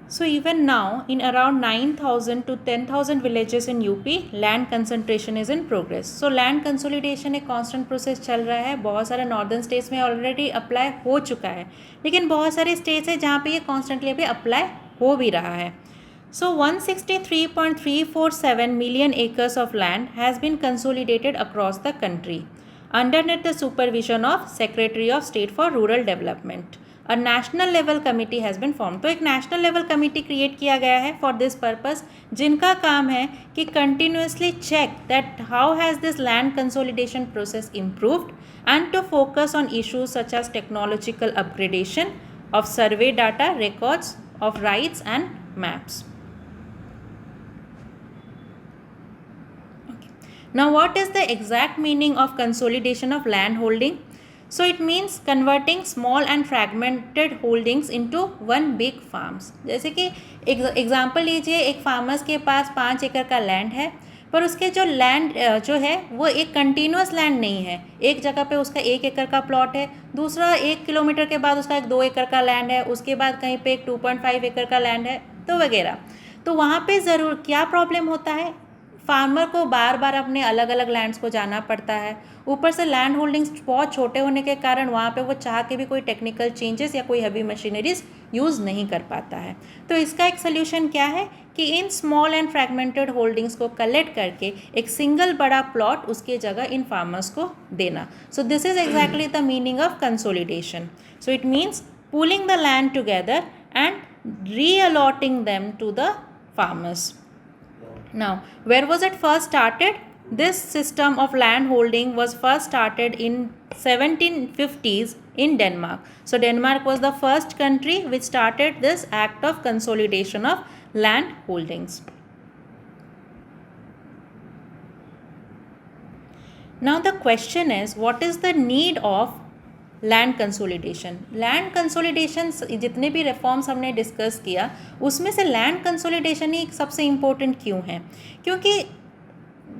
So even now, in around 9,000 to 10,000 villages in UP, land concentration is in progress. So land consolidation एक constant process चल रहा है. बहुत सारे northern states में already apply हो चुका है लेकिन बहुत सारे states हैं जहाँ पे ये constantly अभी apply हो भी रहा है. So 163.347 million acres of land has been consolidated across the country underneath the supervision of Secretary of State for Rural Development. A national level committee has been formed. तो एक national level committee create किया गया है for this purpose जिनका काम है कि continuously check that how has this land consolidation process improved and to focus on issues such as technological upgradation of survey data, records of rights and maps. Now what is the exact meaning of consolidation of land holding? So it means converting small and fragmented holdings into one big farms. जैसे कि example लीजिए, एक farmers के पास 5 एकड़ का land है पर उसके जो लैंड जो है वो एक कंटिन्यूस लैंड नहीं है. एक जगह पे उसका 1 एकड़ का प्लॉट है, दूसरा 1 किलोमीटर के बाद उसका एक 2 एकड़ का लैंड है, उसके बाद कहीं पे एक 2.5 एकड़ का लैंड है तो वगैरह. तो वहाँ पे ज़रूर क्या प्रॉब्लम होता है, फार्मर को बार बार अपने अलग अलग लैंड्स को जाना पड़ता है, ऊपर से लैंड होल्डिंग्स बहुत छोटे होने के कारण वहाँ पे वो चाह के भी कोई टेक्निकल चेंजेस या कोई हैवी मशीनरीज यूज़ नहीं कर पाता है। तो इसका एक सोल्यूशन क्या है कि in small and fragmented holdings को कलेक्ट करके एक सिंगल बड़ा प्लॉट उसके जगह इन फार्मर्स को देना। So this is exactly the meaning of consolidation. So it means pooling the land together and realloting them to the farmers. Now, where was it first started? This system of land holding was first started in 1750s in Denmark. So Denmark was the first country which started this act of consolidation of land holdings. Now the question is, what is the need of land consolidation? Land consolidation जितने भी reforms हमने discuss किया उसमें से land consolidation ही सबसे important क्यों है? क्योंकि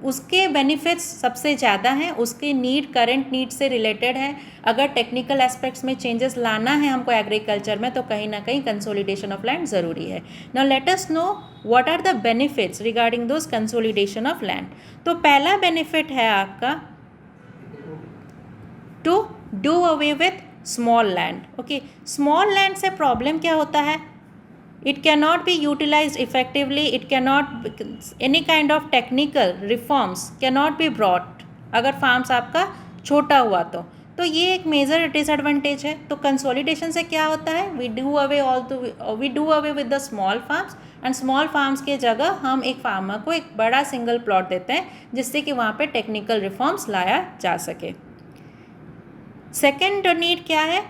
उसके बेनिफिट्स सबसे ज़्यादा हैं, उसके नीड करंट नीड से रिलेटेड है। अगर टेक्निकल एस्पेक्ट्स में चेंजेस लाना है हमको एग्रीकल्चर में तो कहीं ना कहीं कंसोलिडेशन ऑफ लैंड ज़रूरी है। Now let us know what are the benefits regarding those consolidation of land. तो पहला बेनिफिट है आपका to do away with small land. Okay, small land से प्रॉब्लम क्या होता है? It can not be utilized effectively, it can not any kind of technical reforms can not be brought अगर farms आपका छोटा हुआ तो ये एक मेजर डिसएडवांटेज है। तो कंसोलिडेशन से क्या होता है? We do away with the small farms and small farms के जगह हम एक फार्मर को एक बड़ा सिंगल प्लॉट देते हैं जिससे कि वहाँ पे टेक्निकल रिफॉर्म्स लाया जा सके। सेकेंड नीड क्या है?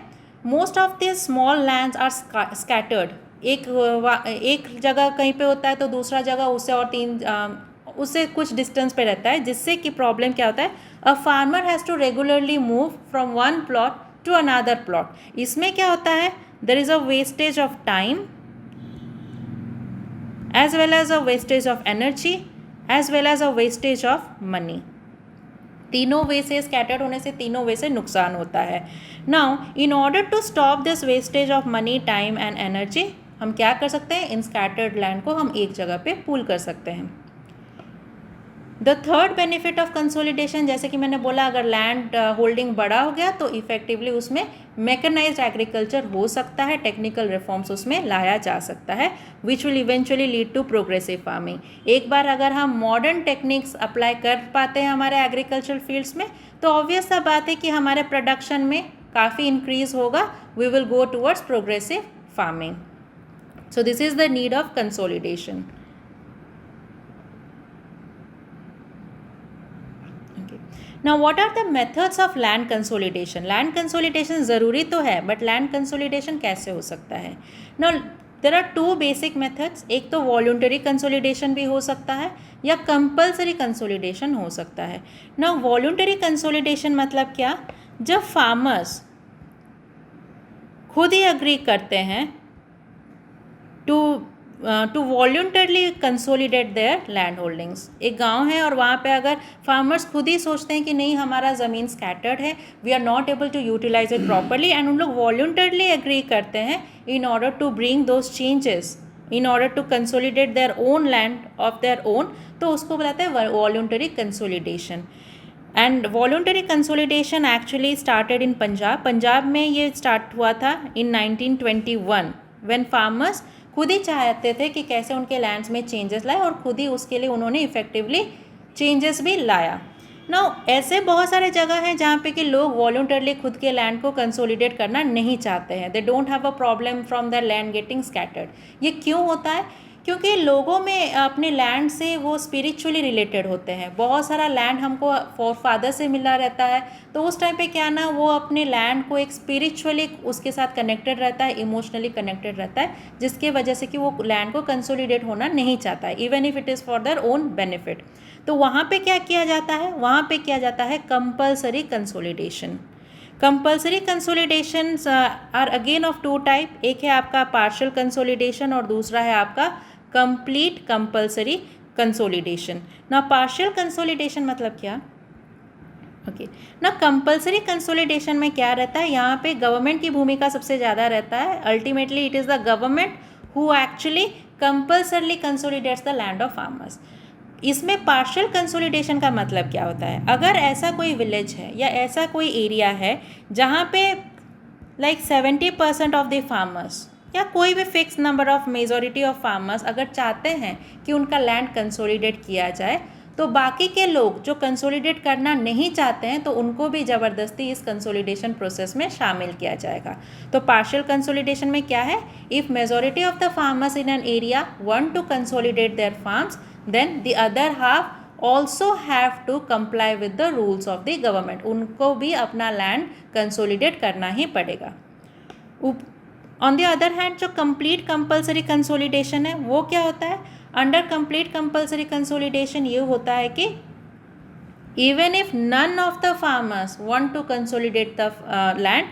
Most of this small lands are scattered. एक जगह कहीं पे होता है तो दूसरा जगह उससे कुछ डिस्टेंस पे रहता है, जिससे कि प्रॉब्लम क्या होता है? A farmer has to regularly move from one plot to another plot. इसमें क्या होता है? There is a wastage of time as well as a wastage of energy as well as a wastage of money. तीनों वे से scattered होने से तीनों वे से नुकसान होता है। Now in order to stop this wastage of money, time and energy, हम क्या कर सकते हैं? इन स्कैटर्ड लैंड को हम एक जगह पे पूल कर सकते हैं। The third benefit of consolidation, जैसे कि मैंने बोला, अगर लैंड होल्डिंग बड़ा हो गया तो इफेक्टिवली उसमें मैकेनाइज्ड एग्रीकल्चर हो सकता है, टेक्निकल रिफॉर्म्स उसमें लाया जा सकता है, which will eventually lead to progressive farming. एक बार अगर हम मॉडर्न टेक्निक्स अप्लाई कर पाते हैं हमारे एग्रीकल्चर फील्ड्स में तो ऑब्वियस सा बात है कि हमारे प्रोडक्शन में काफ़ी इंक्रीज होगा, we will go towards progressive farming. So this is the need of consolidation. Now what are the methods of land consolidation? Land consolidation ज़रूरी तो है बट land consolidation कैसे हो सकता है? Now there are two basic methods. एक तो voluntary consolidation भी हो सकता है या compulsory consolidation हो सकता है। Now voluntary consolidation मतलब क्या? जब farmers खुद ही agree करते हैं to voluntarily consolidate their land holdings. एक गांव है और वहाँ पे अगर फार्मर्स खुद ही सोचते हैं कि नहीं हमारा ज़मीन स्कैटर्ड है, we are not able to utilize it properly, and उन लोग वॉल्यूंटरली एग्री करते हैं in order to bring those changes, in order to consolidate their own land of their own, तो उसको बुलाते हैं voluntary consolidation. And voluntary consolidation actually started in Punjab में ये स्टार्ट हुआ था इन 1921 व्हेन फार्मर्स खुद ही चाहते थे कि कैसे उनके लैंड्स में चेंजेस लाए और खुद ही उसके लिए उन्होंने इफेक्टिवली चेंजेस भी लाया। नाउ ऐसे बहुत सारे जगह हैं जहाँ पे कि लोग वॉल्यूंटरली खुद के लैंड को कंसोलिडेट करना नहीं चाहते हैं, they don't have a problem from there land getting scattered. ये क्यों होता है? क्योंकि लोगों में अपने लैंड से वो स्पिरिचुअली रिलेटेड होते हैं। बहुत सारा लैंड हमको फॉर फादर से मिला रहता है, तो उस टाइम पे क्या ना वो अपने लैंड को एक स्पिरिचुअली उसके साथ कनेक्टेड रहता है, इमोशनली कनेक्टेड रहता है, जिसके वजह से कि वो लैंड को कंसोलिडेट होना नहीं चाहता है, even if it is for their own benefit. तो वहाँ पे क्या किया जाता है? वहाँ पे किया जाता है compulsory consolidation. Compulsory consolidation are again of two type, एक है आपका पार्शियल कंसोलिडेशन और दूसरा है आपका कंप्लीट कंपल्सरी कंसोलिडेशन। ना पार्शियल कंसोलिडेशन मतलब क्या? ओके ना, कंपल्सरी कंसोलिडेशन में क्या रहता है? यहाँ पे गवर्नमेंट की भूमिका सबसे ज़्यादा रहता है। Ultimately it is the government who actually compulsorily consolidates the land of farmers. इसमें पार्शियल कंसोलिडेशन का मतलब क्या होता है? अगर ऐसा कोई विलेज है या ऐसा कोई एरिया है जहाँ पे लाइक 70% ऑफ द फार्मर्स या कोई भी fix number of majority of farmers अगर चाहते हैं कि उनका लैंड कंसोलिडेट किया जाए, तो बाकी के लोग जो कंसोलिडेट करना नहीं चाहते हैं तो उनको भी ज़बरदस्ती इस कंसोलिडेशन प्रोसेस में शामिल किया जाएगा। तो पार्शियल कंसोलिडेशन में क्या है? If majority of the farmers in an area want to consolidate their farms, then the other half also have to comply with the rules of the government. उनको भी अपना लैंड कंसोलिडेट करना ही पड़ेगा। On the other hand जो complete compulsory consolidation है वो क्या होता है? अंडर कंप्लीट कंपल्सरी कंसोलिडेशन ये होता है कि even if none of the farmers want to consolidate the land,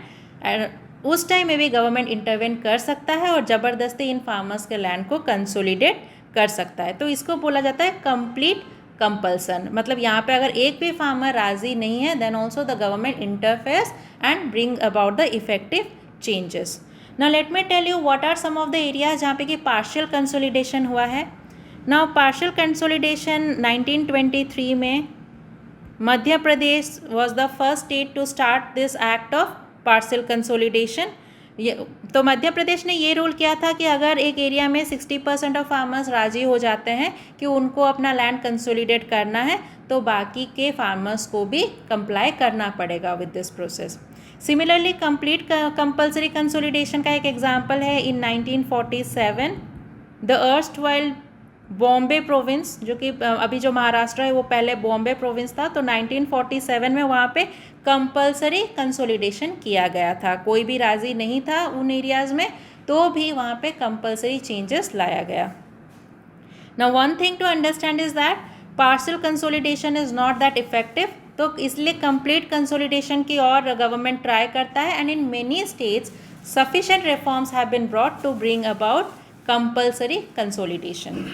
उस टाइम में भी गवर्नमेंट इंटरवेन कर सकता है और ज़बरदस्ती इन फार्मर्स के लैंड को कंसोलिडेट कर सकता है। तो इसको बोला जाता है कंप्लीट कंपल्सन। मतलब यहाँ पे अगर एक भी फार्मर राजी नहीं है, then also the government interferes and bring about the effective changes. Now let me tell you what are some of the areas जहाँ पे कि पार्शियल कंसोलिडेशन हुआ है। नाउ पार्शियल कंसोलिडेशन 1923 में Madhya Pradesh was the first state to start this act of partial consolidation. तो मध्य प्रदेश ने ये rule किया था कि अगर एक एरिया में 60% ऑफ फार्मर्स राजी हो जाते हैं कि उनको अपना लैंड कंसोलिडेट करना है, तो बाकी के फार्मर्स को भी कंप्लाई करना पड़ेगा with this process. Similarly complete compulsory consolidation का एक एग्जांपल है इन 1947 द अर्स्टवाइल बॉम्बे प्रोविंस, जो कि अभी जो महाराष्ट्र है वो पहले बॉम्बे प्रोविंस था, तो 1947 में वहाँ पे कंपल्सरी कंसोलिडेशन किया गया था। कोई भी राज़ी नहीं था उन एरियाज़ में, तो भी वहाँ पे कंपल्सरी चेंजेस लाया गया। Now one thing to understand is that partial consolidation is not that effective, तो इसलिए कंप्लीट कंसोलिडेशन की और गवर्नमेंट ट्राई करता है, and in many states sufficient reforms have been brought to bring about compulsory consolidation.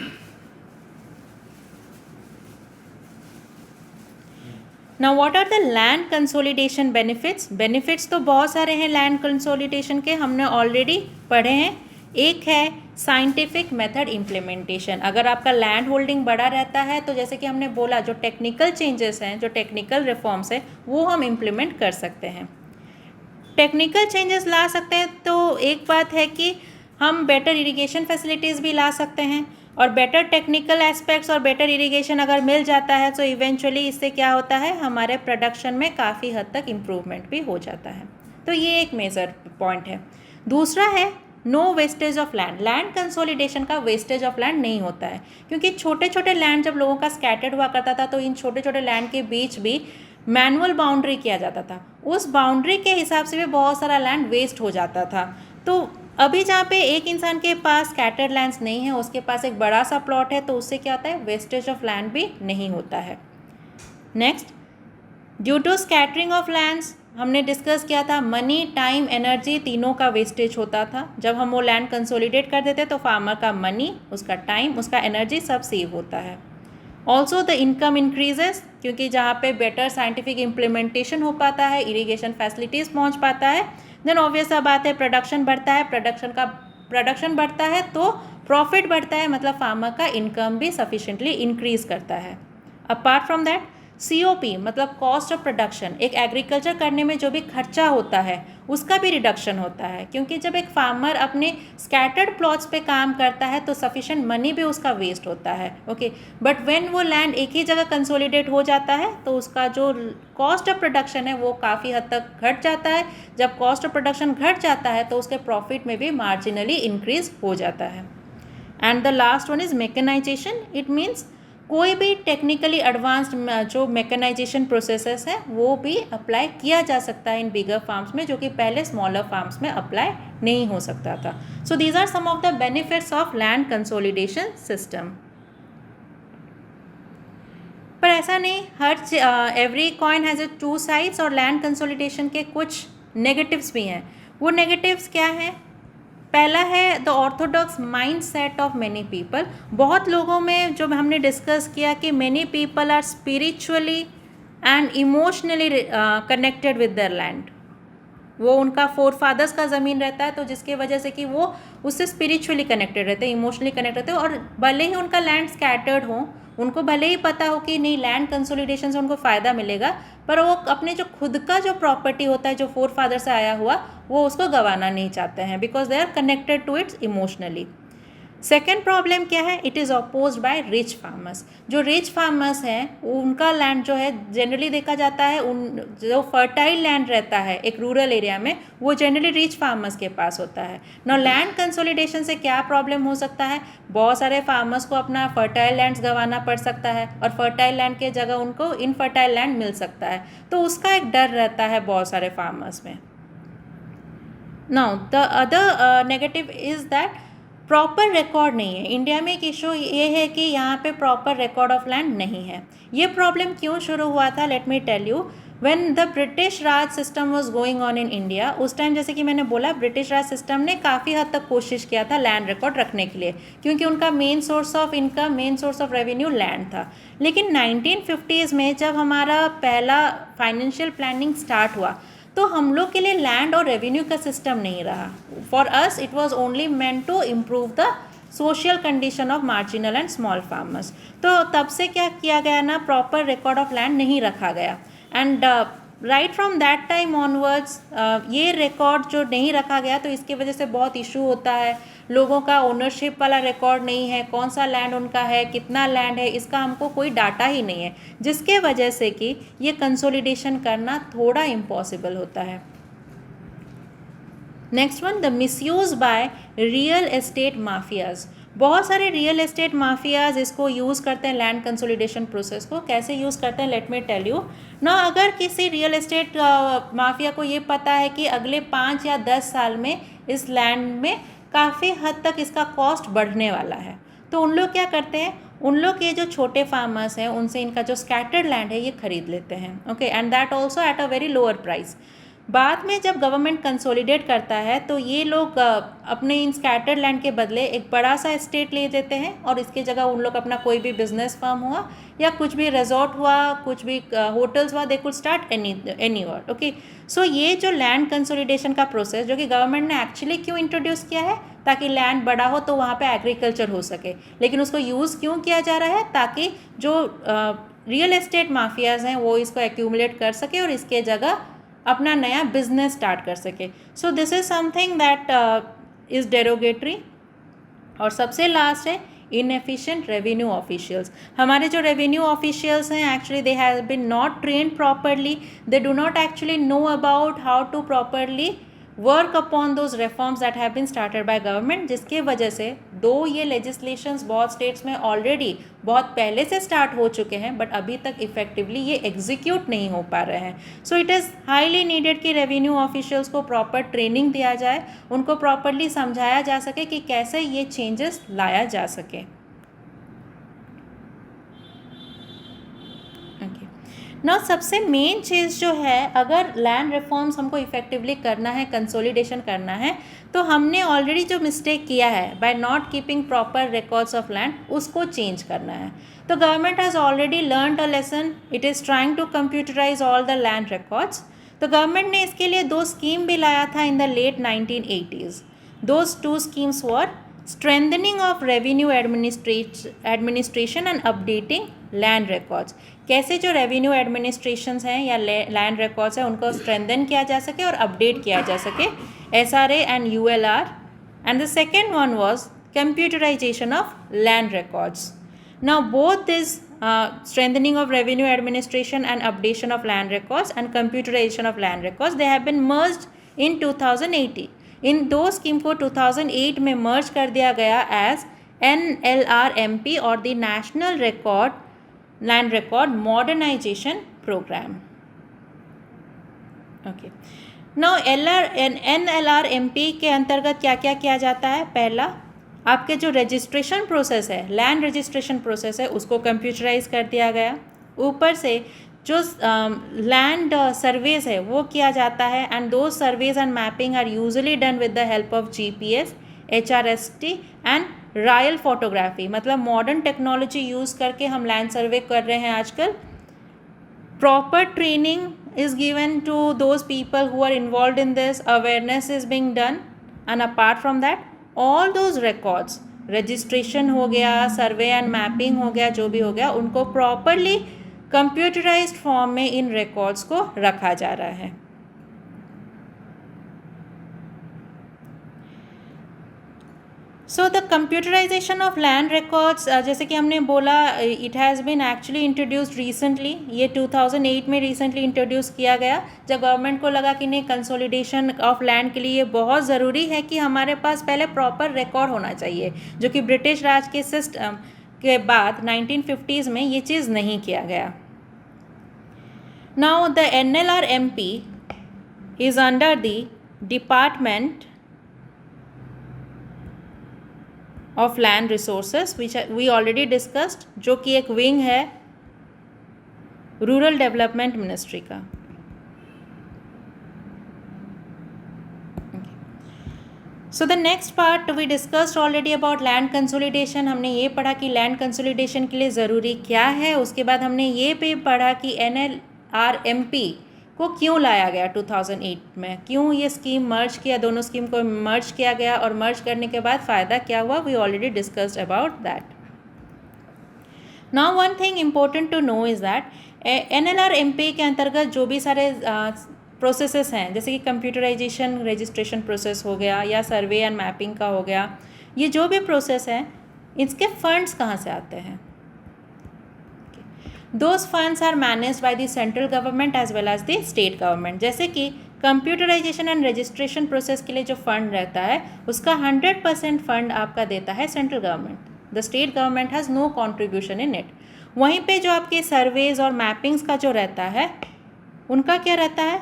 Now what are the land consolidation benefits? Benefits तो बहुत सारे हैं लैंड कंसोलिडेशन के, हमने ऑलरेडी पढ़े हैं। एक है साइंटिफिक मेथड इम्प्लीमेंटेशन। अगर आपका लैंड होल्डिंग बड़ा रहता है तो जैसे कि हमने बोला, जो टेक्निकल चेंजेस हैं, जो टेक्निकल रिफॉर्म्स हैं, वो हम इम्प्लीमेंट कर सकते हैं। टेक्निकल चेंजेस ला सकते हैं तो एक बात है कि हम बेटर इरिगेशन फैसिलिटीज़ भी ला सकते हैं, और बेटर टेक्निकल एस्पेक्ट्स और बेटर इरिगेशन अगर मिल जाता है तो इवेंचुअली इससे क्या होता है, हमारे प्रोडक्शन में काफ़ी हद तक इम्प्रूवमेंट भी हो जाता है। तो ये एक मेजर पॉइंट है। दूसरा है no wastage of land. Land consolidation का वेस्टेज ऑफ लैंड नहीं होता है, क्योंकि छोटे छोटे लैंड जब लोगों का स्कैटर्ड हुआ करता था तो इन छोटे छोटे लैंड के बीच भी मैनुअल बाउंड्री किया जाता था। उस बाउंड्री के हिसाब से भी बहुत सारा लैंड वेस्ट हो जाता था। तो अभी जहाँ पे एक इंसान के पास स्कैटर्ड लैंड्स नहीं है, उसके पास एक बड़ा सा प्लॉट है, तो उससे क्या होता है, वेस्टेज ऑफ लैंड भी नहीं होता है। Next, due to scattering of lands हमने डिस्कस किया था, मनी, टाइम, एनर्जी तीनों का वेस्टेज होता था। जब हम वो लैंड कंसोलिडेट कर देते तो फार्मर का मनी, उसका टाइम, उसका एनर्जी सब सेव होता है। ऑल्सो द इनकम इंक्रीजेस, क्योंकि जहाँ पे बेटर साइंटिफिक इम्प्लीमेंटेशन हो पाता है, इरीगेशन फैसिलिटीज़ पहुँच पाता है, देन ऑब्वियस सा बात है प्रोडक्शन बढ़ता है। प्रोडक्शन बढ़ता है तो प्रॉफिट बढ़ता है, मतलब फार्मर का इनकम भी सफिशिएंटली इंक्रीज करता है। अपार्ट फ्रॉम दैट COP मतलब कॉस्ट ऑफ प्रोडक्शन, एक एग्रीकल्चर करने में जो भी खर्चा होता है उसका भी रिडक्शन होता है, क्योंकि जब एक फार्मर अपने स्कैटर्ड प्लॉट्स पे काम करता है तो सफिशिएंट मनी भी उसका वेस्ट होता है। ओके, बट व्हेन वो लैंड एक ही जगह कंसोलिडेट हो जाता है तो उसका जो कॉस्ट ऑफ प्रोडक्शन है वो काफ़ी हद तक घट जाता है। जब कॉस्ट ऑफ प्रोडक्शन घट जाता है तो उसके प्रॉफिट में भी मार्जिनली इंक्रीज हो जाता है। And the last one is mechanization. It means कोई भी टेक्निकली एडवांस्ड जो मैकेनाइजेशन प्रोसेसेस हैं वो भी अप्लाई किया जा सकता है इन बिगर फार्म्स में, जो कि पहले स्मॉलर फार्म्स में अप्लाई नहीं हो सकता था। So these are some of the benefits of land consolidation system. पर ऐसा नहीं, हर एवरी कॉइन हैज़ 2 साइड्स, और लैंड कंसोलिडेशन के कुछ नेगेटिव्स भी हैं। वो नेगेटिव्स क्या हैं? पहला है the orthodox mind set of many people. बहुत लोगों में जो हमने डिस्कस किया कि many people are spiritually and emotionally connected with their land. वो उनका फोर फादर्स का ज़मीन रहता है, तो जिसकी वजह से कि वो उससे स्पिरिचुअली कनेक्टेड रहते हैं, इमोशनली कनेक्ट रहते हैं, और भले ही उनका लैंड स्कैटर्ड हो, उनको भले ही पता हो कि नहीं लैंड कंसोलिडेशन से उनको फ़ायदा मिलेगा, पर वो अपने जो खुद का जो प्रॉपर्टी होता है जो फोर फादर से आया हुआ वो उसको गंवाना नहीं चाहते हैं, because they are connected to its emotionally. Second problem क्या है, it is oppose by rich farmers. जो रिच फार्मर्स हैं उनका लैंड जो है जनरली देखा जाता है, उन जो फर्टाइल लैंड रहता है एक रूरल एरिया में वो जनरली रिच फार्मर्स के पास होता है। नो लैंड कंसोलिडेशन से क्या प्रॉब्लम हो सकता है, बहुत सारे फार्मर्स को अपना फर्टाइल लैंड्स गंवाना पड़ सकता है और फर्टाइल लैंड के जगह उनको इनफर्टाइल लैंड मिल सकता है, तो उसका एक डर रहता है बहुत सारे फार्मर्स में। Now the other negative is that proper record नहीं है। इंडिया में एक इशू ये है कि यहाँ पे प्रॉपर रिकॉर्ड ऑफ लैंड नहीं है। ये प्रॉब्लम क्यों शुरू हुआ था, let me tell you. When the British Raj system was going on in India, उस टाइम जैसे कि मैंने बोला ब्रिटिश राज सिस्टम ने काफ़ी हद तक कोशिश किया था लैंड रिकॉर्ड रखने के लिए, क्योंकि उनका main source of income, main source of revenue land था। लेकिन 1950s में जब हमारा पहला फाइनेंशियल प्लानिंग स्टार्ट हुआ तो हम लोग के लिए लैंड और रेवेन्यू का सिस्टम नहीं रहा। For us it was only meant to improve the social condition of marginal and small farmers. तो तब से क्या किया गया ना, प्रॉपर रिकॉर्ड ऑफ लैंड नहीं रखा गया। And right from that time onwards ये रिकॉर्ड जो नहीं रखा गया तो इसकी वजह से बहुत इशू होता है। लोगों का ओनरशिप वाला रिकॉर्ड नहीं है, कौन सा लैंड उनका है, कितना लैंड है, इसका हमको कोई डाटा ही नहीं है, जिसके वजह से कि ये कंसोलिडेशन करना थोड़ा इम्पॉसिबल होता है। Next one, the misuse by real estate mafias. बहुत सारे रियल एस्टेट माफियाज इसको यूज़ करते हैं लैंड कंसोलिडेशन प्रोसेस को। कैसे यूज़ करते हैं, लेट मी टेल यू ना। अगर किसी रियल एस्टेट माफिया को ये पता है कि अगले 5 या 10 साल में इस लैंड में काफ़ी हद तक इसका कॉस्ट बढ़ने वाला है, तो उन लोग क्या करते हैं, उन लोग ये जो छोटे फार्मर्स हैं उनसे इनका जो स्कैटर्ड लैंड है ये खरीद लेते हैं। Okay, and that also at a very lower price. बाद में जब गवर्नमेंट कंसोलिडेट करता है तो ये लोग अपने इन स्कैटर्ड लैंड के बदले एक बड़ा सा एस्टेट ले देते हैं और इसके जगह उन लोग अपना कोई भी बिजनेस फर्म हुआ या कुछ भी रिजॉर्ट हुआ, कुछ भी होटल्स हुआ, they could start any word. Okay, so ये जो लैंड कंसोलिडेशन का प्रोसेस जो कि गवर्नमेंट ने एक्चुअली क्यों इंट्रोड्यूस किया है, ताकि लैंड बड़ा हो तो वहाँ पे एग्रीकल्चर हो सके। लेकिन उसको यूज़ क्यों किया जा रहा है, ताकि जो रियल एस्टेट माफियाज़ हैं वो इसको एक्यूमुलेट कर सके और इसके जगह अपना नया बिजनेस स्टार्ट कर सके। So this is something that is derogatory. और सबसे लास्ट है इनएफिशिएंट रेवेन्यू ऑफिशियल्स। हमारे जो रेवेन्यू ऑफिशियल्स हैं actually they have been not trained properly, they do not actually know about how to properly work upon those reforms that have been started by government, जिसके वजह से दो ये legislations बहुत states में ऑलरेडी बहुत पहले से स्टार्ट हो चुके हैं बट अभी तक इफेक्टिवली ये एग्जीक्यूट नहीं हो पा रहे हैं। So it is highly needed कि रेवेन्यू ऑफिशियल्स को प्रॉपर ट्रेनिंग दिया जाए, उनको प्रॉपरली समझाया जा सके कि कैसे ये चेंजेस लाया जा सके। ना सबसे मेन चीज़ जो है, अगर लैंड रिफॉर्म्स हमको इफेक्टिवली करना है, कंसोलिडेशन करना है, तो हमने ऑलरेडी जो मिस्टेक किया है by not keeping proper records of land, उसको चेंज करना है। तो government has already learned a lesson, it is trying to computerize all the land records. तो गवर्नमेंट ने इसके लिए 2 स्कीम भी लाया था in the late 1980s। Those 2 schemes were strengthening of revenue administration and updating land records. कैसे जो revenue administrations हैं या लैंड रिकॉर्ड्स हैं उनको स्ट्रेंथन किया जा सके और अपडेट किया जा सके, SRA and ULR। And the second one was computerization of land records. Now both this strengthening of revenue administration and updation of land records and computerization of land records, they have been merged in 2018. इन दो scheme को 2008 में merge कर दिया गया as NLRMP और the national record land record modernisation programme. Okay, now NLRMP के अंतर्गत क्या क्या किया जाता है। पहला, आपके जो रजिस्ट्रेशन प्रोसेस है, लैंड रजिस्ट्रेशन प्रोसेस है, उसको कंप्यूटराइज कर दिया गया। ऊपर से जो लैंड सर्वेज है वो किया जाता है and the surveys and mapping are usually done with the help of GPS, HRST and aerial photography. मतलब मॉडर्न टेक्नोलॉजी यूज़ करके हम लैंड सर्वे कर रहे हैं आजकल। Proper training is given to those people who are involved in this, awareness is being done, and apart from that all those records registration हो गया, survey and mapping हो गया, जो भी हो गया, उनको प्रॉपरली कंप्यूटराइज्ड फॉर्म में इन रिकॉर्ड्स को रखा जा रहा है। So the computerisation of land records, जैसे कि हमने बोला, it has been actually introduced recently. ये 2008 में रिसेंटली इंट्रोड्यूस किया गया, जब गवर्नमेंट को लगा कि नहीं, कंसोलिडेशन ऑफ लैंड के लिए ये बहुत ज़रूरी है कि हमारे पास पहले प्रॉपर रिकॉर्ड होना चाहिए, जो कि ब्रिटिश राज के सिस्टम के बाद 1950s में ये चीज़ नहीं किया गया। Now the NLRMP is under the department of land resources, which we already discussed, जो कि एक विंग है रूरल डेवलपमेंट मिनिस्ट्री का। So the next part we discussed already about land consolidation. हमने ये पढ़ा कि लैंड कंसोलिडेशन के लिए ज़रूरी क्या है। उसके बाद हमने ये भी पढ़ा कि NLRMP को क्यों लाया गया 2008 में, क्यों ये स्कीम मर्ज किया, दोनों स्कीम को मर्ज किया गया, और मर्ज करने के बाद फ़ायदा क्या हुआ, we already discussed about that. Now one thing important to know is that NLRMP के अंतर्गत जो भी सारे प्रोसेसेस हैं, जैसे कि कंप्यूटराइजेशन रजिस्ट्रेशन प्रोसेस हो गया या सर्वे एंड मैपिंग का हो गया, ये जो भी प्रोसेस है, इसके फंड्स कहाँ से आते हैं? Those funds are managed by the central government as well as the state government। जैसे कि कंप्यूटराइजेशन एंड रजिस्ट्रेशन प्रोसेस के लिए जो फंड रहता है, उसका 100% फंड आपका देता है central government. The state government has no contribution in it. वहीं पे जो आपके सर्वेज और मैपिंग्स का जो रहता है, उनका क्या रहता है,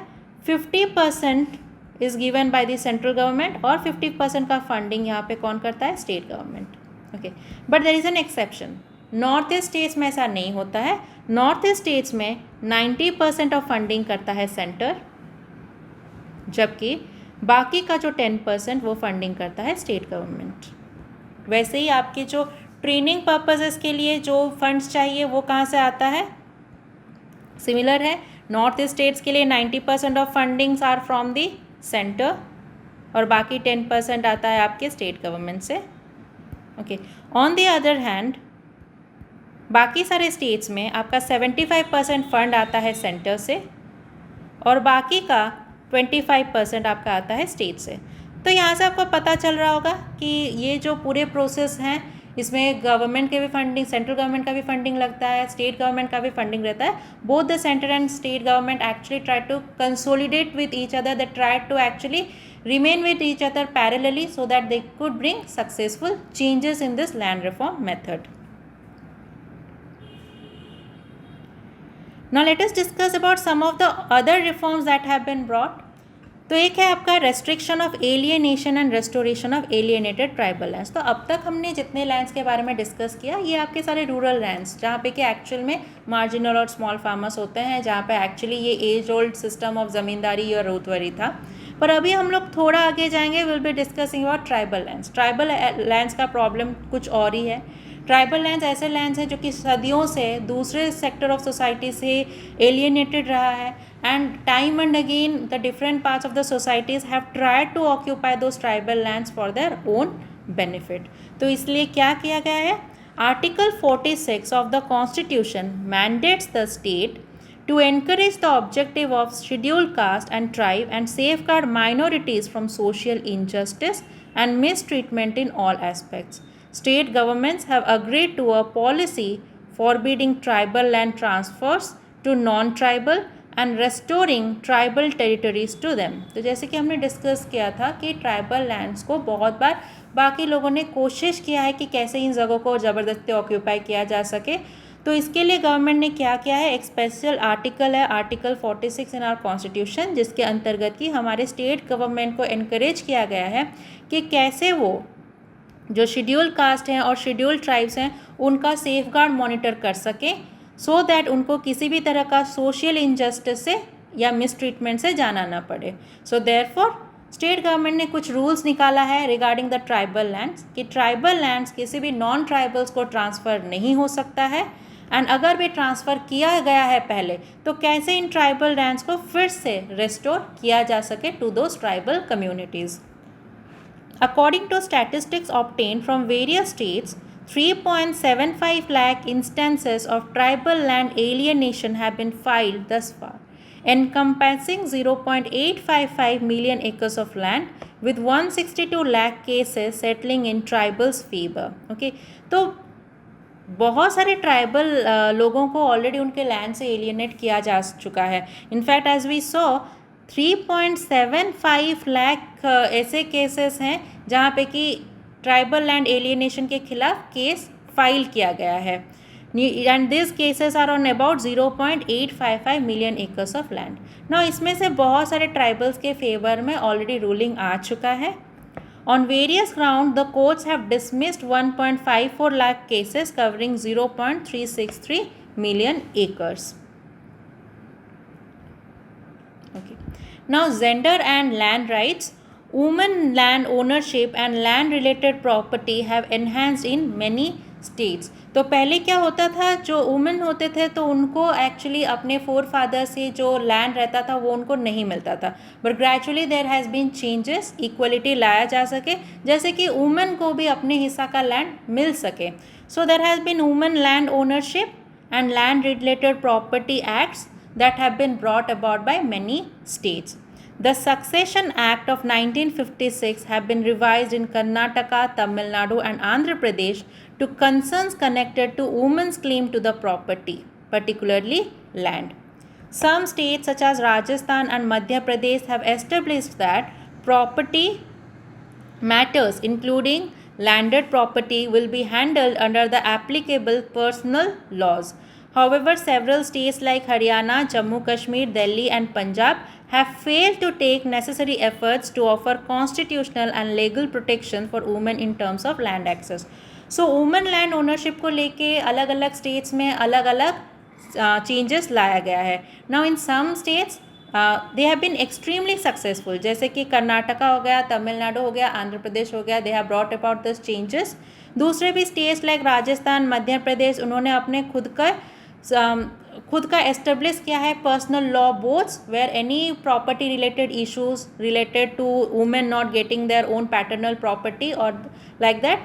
50% is given by the central government और 50% का फंडिंग यहाँ पे कौन करता है, state government. Okay, but there is an exception. North east states में ऐसा नहीं होता है। नॉर्थ ईस्ट स्टेट्स में 90% ऑफ फंडिंग करता है सेंटर, जबकि बाकी का जो 10% वो फंडिंग करता है स्टेट गवर्नमेंट। वैसे ही आपके जो ट्रेनिंग पर्पसेस के लिए जो फंड्स चाहिए, वो कहाँ से आता है, सिमिलर है। नॉर्थ ईस्ट स्टेट्स के लिए 90% of fundings are from the centre और बाकी 10% आता है आपके स्टेट गवर्नमेंट से। Okay, on the other hand बाकी सारे स्टेट्स में आपका 75% फंड आता है सेंटर से और बाकी का 25% आपका आता है स्टेट से। तो यहाँ से आपको पता चल रहा होगा कि ये जो पूरे प्रोसेस हैं, इसमें गवर्नमेंट के भी फंडिंग, सेंट्रल गवर्नमेंट का भी फंडिंग लगता है, स्टेट गवर्नमेंट का भी फंडिंग रहता है। Both the centre and state government actually try to consolidate with each other, they try to actually remain with each other parallelly so that they could bring successful changes in this land reform method. Now let us discuss about some of the other reforms that have been brought. तो एक है आपका restriction of alienation and restoration of alienated tribal lands. तो अब तक हमने जितने lands के बारे में डिस्कस किया, ये आपके सारे रूरल लैंड्स, जहाँ पे कि एक्चुअल में मार्जिनल और स्मॉल फार्मर्स होते हैं, जहाँ पे एक्चुअली ये एज ओल्ड सिस्टम ऑफ ज़मींदारी और रोतवरी था। पर अभी हम लोग थोड़ा आगे जाएंगे, will be discussing about tribal lands. Tribal lands का प्रॉब्लम कुछ और ही है। ट्राइबल लैंड्स ऐसे लैंड्स हैं जो कि सदियों से दूसरे सेक्टर ऑफ सोसाइटी से एलियनेटेड रहा है, and time and again the different parts of the societies have tried to occupy those tribal lands for their own benefit. तो इसलिए क्या किया गया है, article 46 of the constitution mandates the state to encourage the objective of scheduled caste and tribe and safeguard minorities from social injustice and mistreatment in all aspects. State governments have agreed to a policy forbidding tribal land transfers to non-tribal and restoring tribal territories to them. तो जैसे कि हमने discuss किया था कि tribal lands को बहुत बार बाकी लोगों ने कोशिश किया है कि कैसे इन जगहों को ज़बरदस्ती ऑक्यूपाई किया जा सके। तो इसके लिए गवर्नमेंट ने क्या किया है, एक स्पेशल आर्टिकल है, आर्टिकल 46 इन आवर कॉन्स्टिट्यूशन, जिसके अंतर्गत कि हमारे स्टेट गवर्नमेंट को इनकरेज किया गया है कि कैसे वो जो शेड्यूल कास्ट हैं और शेड्यूल ट्राइब्स हैं उनका सेफगार्ड मॉनिटर कर सकें, सो दैट उनको किसी भी तरह का सोशल इनजस्टिस से या मिसट्रीटमेंट से जाना ना पड़े। सो देयरफॉर स्टेट गवर्नमेंट ने कुछ रूल्स निकाला है रिगार्डिंग द ट्राइबल लैंड्स कि ट्राइबल लैंड्स किसी भी नॉन ट्राइबल्स को ट्रांसफ़र नहीं हो सकता है, एंड अगर भी ट्रांसफ़र किया गया है पहले तो कैसे इन ट्राइबल लैंड्स को फिर से रिस्टोर किया जा सके to those tribal communities. According to statistics obtained from various states, 3.75 lakh instances of tribal land alienation have been filed thus far, encompassing 0.855 million acres of land with 162 lakh cases settling in tribals' favor. Okay, तो बहुत सारे tribal लोगों को already उनके land से alienate किया जा चुका है. In fact as we saw 3.75 lakh ऐसे केसेस हैं जहाँ पे कि ट्राइबल लैंड एलियनेशन के खिलाफ केस फाइल किया गया है. And this cases are on about 0.855 million acres of land. Now इसमें से बहुत सारे ट्राइबल्स के फेवर में ऑलरेडी रूलिंग आ चुका है. On various grounds, the courts have dismissed 1.54 lakh cases covering 0.363 million acres. Okay. Now, gender and land rights. Women land ownership and land related property have enhanced in many states. तो पहले क्या होता था, जो women होते थे तो उनको एक्चुअली अपने फोर फादर से जो लैंड रहता था वो उनको नहीं मिलता था. But gradually there has been changes, equality लाया जा सके, जैसे कि वुमेन को भी अपने हिस्सा का लैंड मिल सके. So there has been women land ownership and land related property acts that have been brought about by many states. The Succession Act of 1956 have been revised in Karnataka, Tamil Nadu and Andhra Pradesh to concerns connected to women's claim to the property, particularly land. Some states such as Rajasthan and Madhya Pradesh have established that property matters including landed property will be handled under the applicable personal laws. However, several states like Haryana, Jammu Kashmir, Delhi and Punjab have failed to take necessary efforts to offer constitutional and legal protection for women in terms of land access. So, women land ownership को लेके अलग अलग states में अलग अलग changes लाया गया है. Now, in some states they have been extremely successful, जैसे कि कर्नाटका हो गया, तमिलनाडु हो गया, आंध्र प्रदेश हो गया, they have brought about these changes. दूसरे भी states like राजस्थान, मध्य प्रदेश, उन्होंने अपने खुद का एस्टेब्लिश किया है personal law boards where any property related issues related to women not getting their own paternal property और like that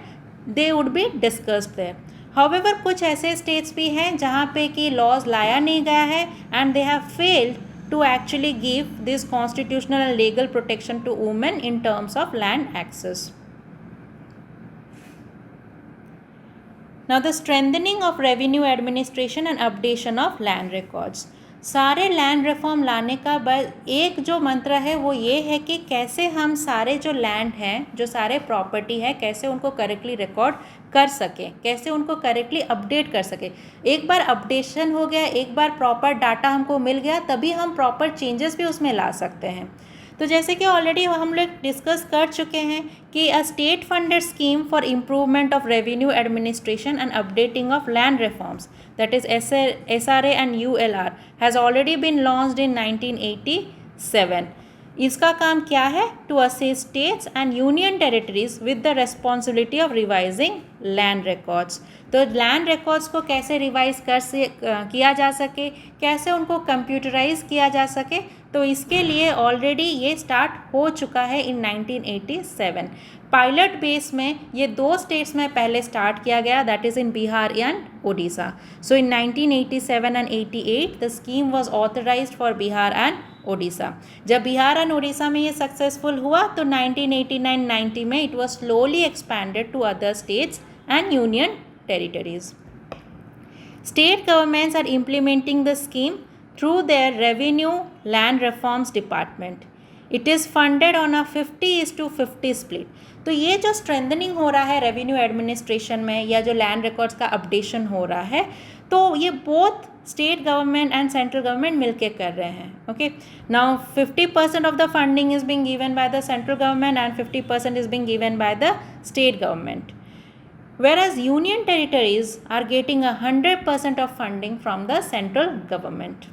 they would be discussed there. However कुछ ऐसे स्टेट्स भी हैं जहाँ पे कि लॉज लाया नहीं गया है and they have failed to actually give this constitutional and legal protection to women in terms of land access. Now, the strengthening of revenue administration and updation of land records. सारे land reform लाने का एक जो मंत्र है वो ये है कि कैसे हम सारे जो लैंड हैं, जो सारे प्रॉपर्टी है, कैसे उनको करेक्टली रिकॉर्ड कर सकें, कैसे उनको करेक्टली अपडेट कर सकें. एक बार अपडेशन हो गया, एक बार प्रॉपर डाटा हमको मिल गया, तभी हम प्रॉपर चेंजेस भी उसमें ला सकते हैं. तो जैसे कि ऑलरेडी हम लोग डिस्कस कर चुके हैं कि a state funded scheme for improvement of revenue administration and updating of land reforms, that is SRA and ULR, has already been launched in 1987. इसका काम क्या है? To assist states and union territories with the responsibility of revising land records. तो land records को कैसे revise किया जा सके, कैसे उनको कंप्यूटराइज किया जा सके, तो इसके लिए ऑलरेडी ये स्टार्ट हो चुका है इन 1987. पायलट बेस में ये 2 स्टेट्स में पहले स्टार्ट किया गया, that is in Bihar and Odisha. So in 1987 and 88 the scheme was authorised for Bihar and Odisha. जब बिहार एंड ओडिशा में ये सक्सेसफुल हुआ तो 1989-90 में it was slowly expanded to other states and union territories. State governments are implementing the scheme through their Revenue Land Reforms Department. It is funded on a 50:50 split. तो ये जो strengthening हो रहा है रेवेन्यू एडमिनिस्ट्रेशन में या जो land records का अपडेशन हो रहा है, तो ये both state government and central government मिलके कर रहे हैं. Okay, now 50% of the funding is being given by the central government and 50% is being given by the state government. Whereas union territories are getting 100% of funding from the central government.